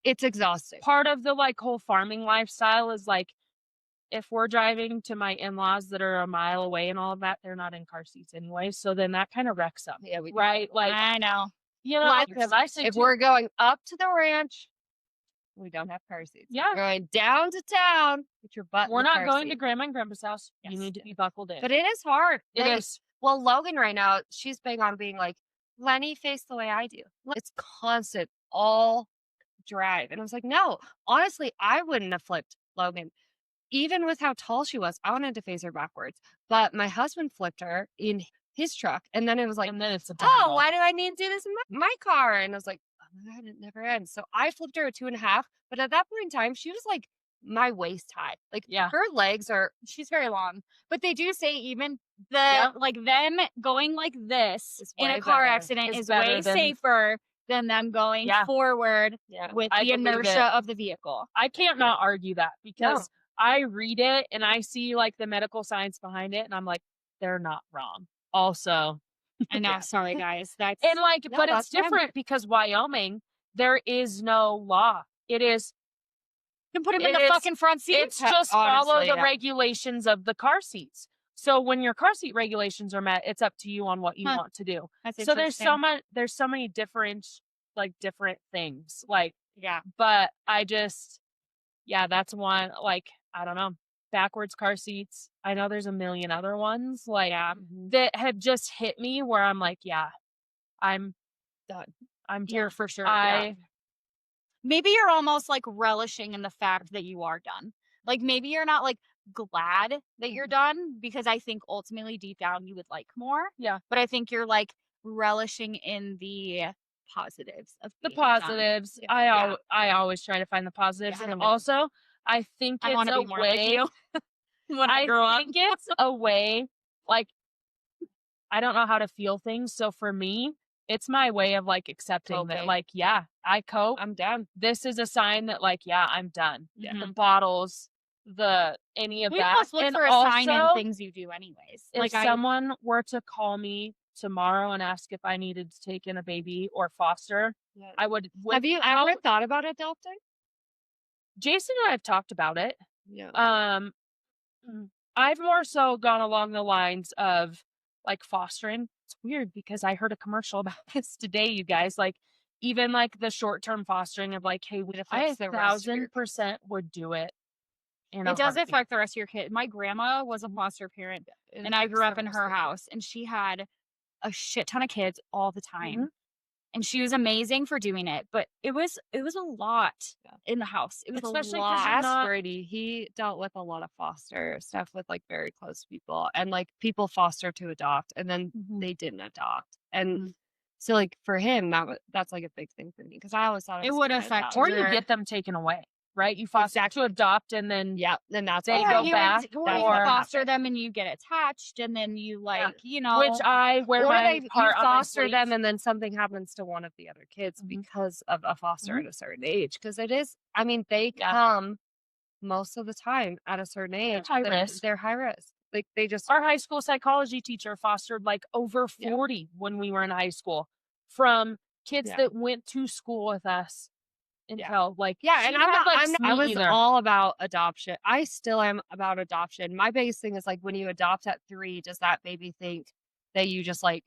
It's exhausting. part of the like whole farming lifestyle is like if we're driving to my in-laws that are a mile away and all of that, they're not in car seats anyway. So then that kind of wrecks them. Yeah, we Right? Like, I know. you know, Like, because I say if too- we're going up to the ranch, we don't have car seats. Yeah. We're going down to town, put your butt in we're the not car going to seat. grandma and grandpa's house. You Yes. need to be buckled in. But it is hard. It Like, is. Well, Logan right now, she's big on being like, Lenny faced the way I do. It's constant, all drive. And I was like, no, honestly, I wouldn't have flipped Logan. Even with how tall she was, I wanted to face her backwards. But my husband flipped her in his truck. And then it was like, And then it's a oh, why do I need to do this in my car? And I was like, oh my God, it never ends. So I flipped her at 2.5. But at that point in time, she was like my waist high. Like Yeah. her legs are, She's very long. But they do say even the like them going like this It's in a way car better. accident It's is better way than- safer than them going Yeah. forward yeah. with I the believe inertia it. of the vehicle. I can't not argue that because I read it and I see like the medical science behind it and I'm like, they're not wrong. Also, I know. Yeah. Sorry, guys. That's and like, No, but it's that's fine. different because Wyoming, there is no law. It is, you can put him in it the is- fucking front seat. it's just follow honestly, the yeah. regulations of the car seats. So when your car seat regulations are met, it's up to you on what you want to do. That's So there's interesting. there's so many different things. Like, Yeah. but that's one, like, I don't know, backwards car seats. I know there's a million other ones like that have just hit me where I'm like, yeah, I'm done. I'm You're done. for sure. I Maybe you're almost like relishing in the fact that you are done. Like maybe you're not like glad that you're done because I think ultimately deep down you would like more. Yeah. But I think you're like relishing in the positives of the being done. positives. Yeah. I always try to find the positives. Yeah. And also I think I it's want to a be more way like you when I grow up. think it's a way, like, I don't know how to feel things. So for me, it's my way of like accepting that, Coping. like, yeah, I cope. I'm done. This is a sign that, like, yeah, I'm done. Yeah. The bottles, any of We that. almost look And for a sign in also, things you do anyways. if Like someone were to call me tomorrow and ask if I needed to take in a baby or foster, Yeah. I would. Have you ever thought about adopting? Jason and I have talked about it. Yeah. I've more so gone along the lines of like fostering. It's weird because I heard a commercial about this today, you guys. Like, even like the short-term fostering of like, hey, I affects the rest of your 1,000% would do it. it does affect the rest of your kid. My grandma was a foster parent and I grew up in her house and she had a shit ton of kids all the time. And she was amazing for doing it, but it was a lot in the house. It was Especially a 'cause lot. you're Ask not- Brady. He dealt with a lot of foster stuff with like very close people, and like people foster to adopt, and then they didn't adopt, and so like for him that's like a big thing for me because I always thought It would affect or you your- get them taken away, right? You foster to adopt, and then then that's they what go you back, or you or foster them and you get attached and then you like, you know, which I wear or my you heart on my foster them sleeve. and then something happens to one of the other kids because of a foster at a certain age. Because it is, I mean, they come most of the time at a certain age. High risk. They're high risk. Like they just Our high school psychology teacher fostered like over 40 when we were in high school from kids that went to school with us until like and I was either. all about adoption. I still am about adoption. My biggest thing is like when you adopt at 3, does that baby think that you just like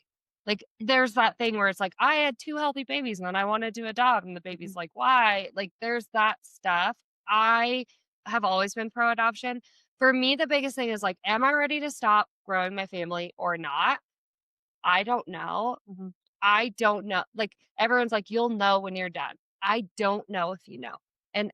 there's that thing where it's like I had 2 healthy babies and then I wanted to adopt and the baby's like why? Like there's that stuff. I have always been pro adoption. For me, the biggest thing is like, am I ready to stop growing my family or not? I don't know. I don't know. Like everyone's like, you'll know when you're done. I don't know if you know. And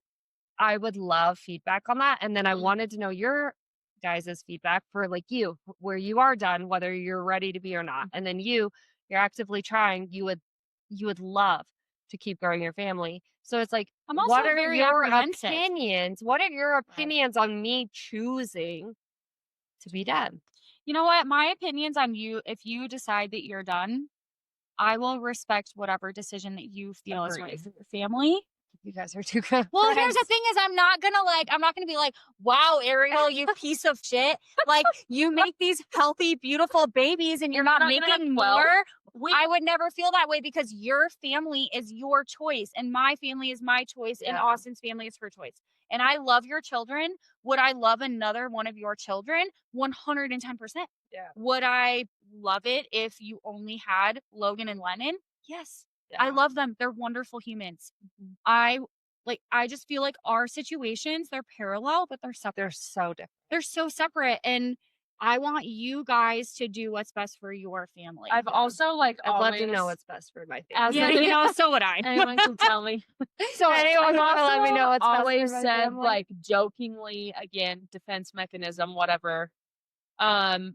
I would love feedback on that. And then I wanted to know your guys' feedback for like you, where you are done, whether you're ready to be or not. And then you're actively trying, you would love to keep growing your family. So it's like, I'm also what are very your apprehensive. opinions? What are your opinions on me choosing to be done? You know what? My opinions on you, if you decide that you're done, I will respect whatever decision that you feel is right for your family. You guys are too good. Well, here's the thing is I'm not gonna be like, wow, Ariel, you piece of shit. Like you make these healthy, beautiful babies and you're not making more. I would never feel that way because your family is your choice and my family is my choice and Austin's family is her choice. And I love your children. Would I love another one of your children? 110%. Yeah. Would I love it if you only had Logan and Lennon? Yes. Yeah. I love them. They're wonderful humans. I just feel like our situations, they're parallel, but they're separate. They're so different. They're so separate. And I want you guys to do what's best for your family. I've also like I'd love to know what's best for my family. So would I. Anyone can tell me. So anyone want to let me know what's best always for my said family? like jokingly, again, defense mechanism, whatever. I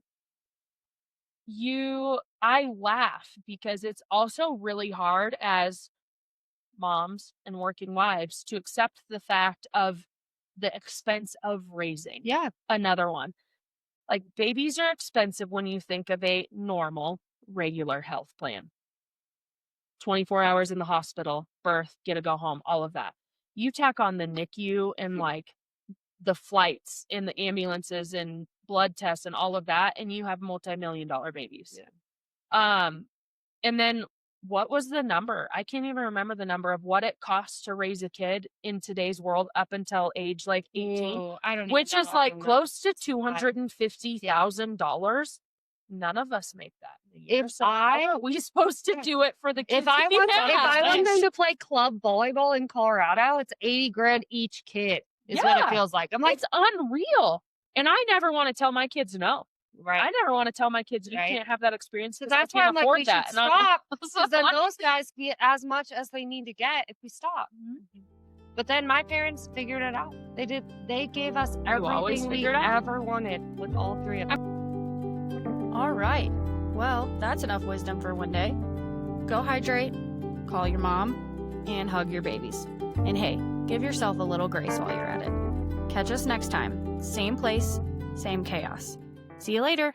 laugh because it's also really hard as moms and working wives to accept the fact of the expense of raising another one. Like babies are expensive when you think of a normal, regular health plan. 24 hours in the hospital, birth, get to go home, all of that. You tack on the NICU and like the flights in the ambulances and blood tests and all of that, and you have multi-million-dollar babies. And then what was the number? I can't even remember the number of what it costs to raise a kid in today's world up until age like 18, Ooh, I don't which even is know. like close to $250,000. None of us make that in a year. If So how are we supposed to do it for the kids? If I want Yeah. them to play club volleyball in Colorado, it's $80,000 each kid. Is what it Yeah. feels like. I'm like, It's unreal. And I never want to tell my kids no. right. I never want to tell my kids you Right. can't have that experience So because I that's why can't I'm like, afford we that. should And I'm- stop. Because then those guys get as much as they need to get if we stop. But then my parents figured it out. They did. They gave us always everything we figure it out. ever wanted with all three of them. All right. Well, that's enough wisdom for one day. Go hydrate, call your mom, and hug your babies. And hey, give yourself a little grace while you're at it. Catch us next time. Same place, same chaos. See you later.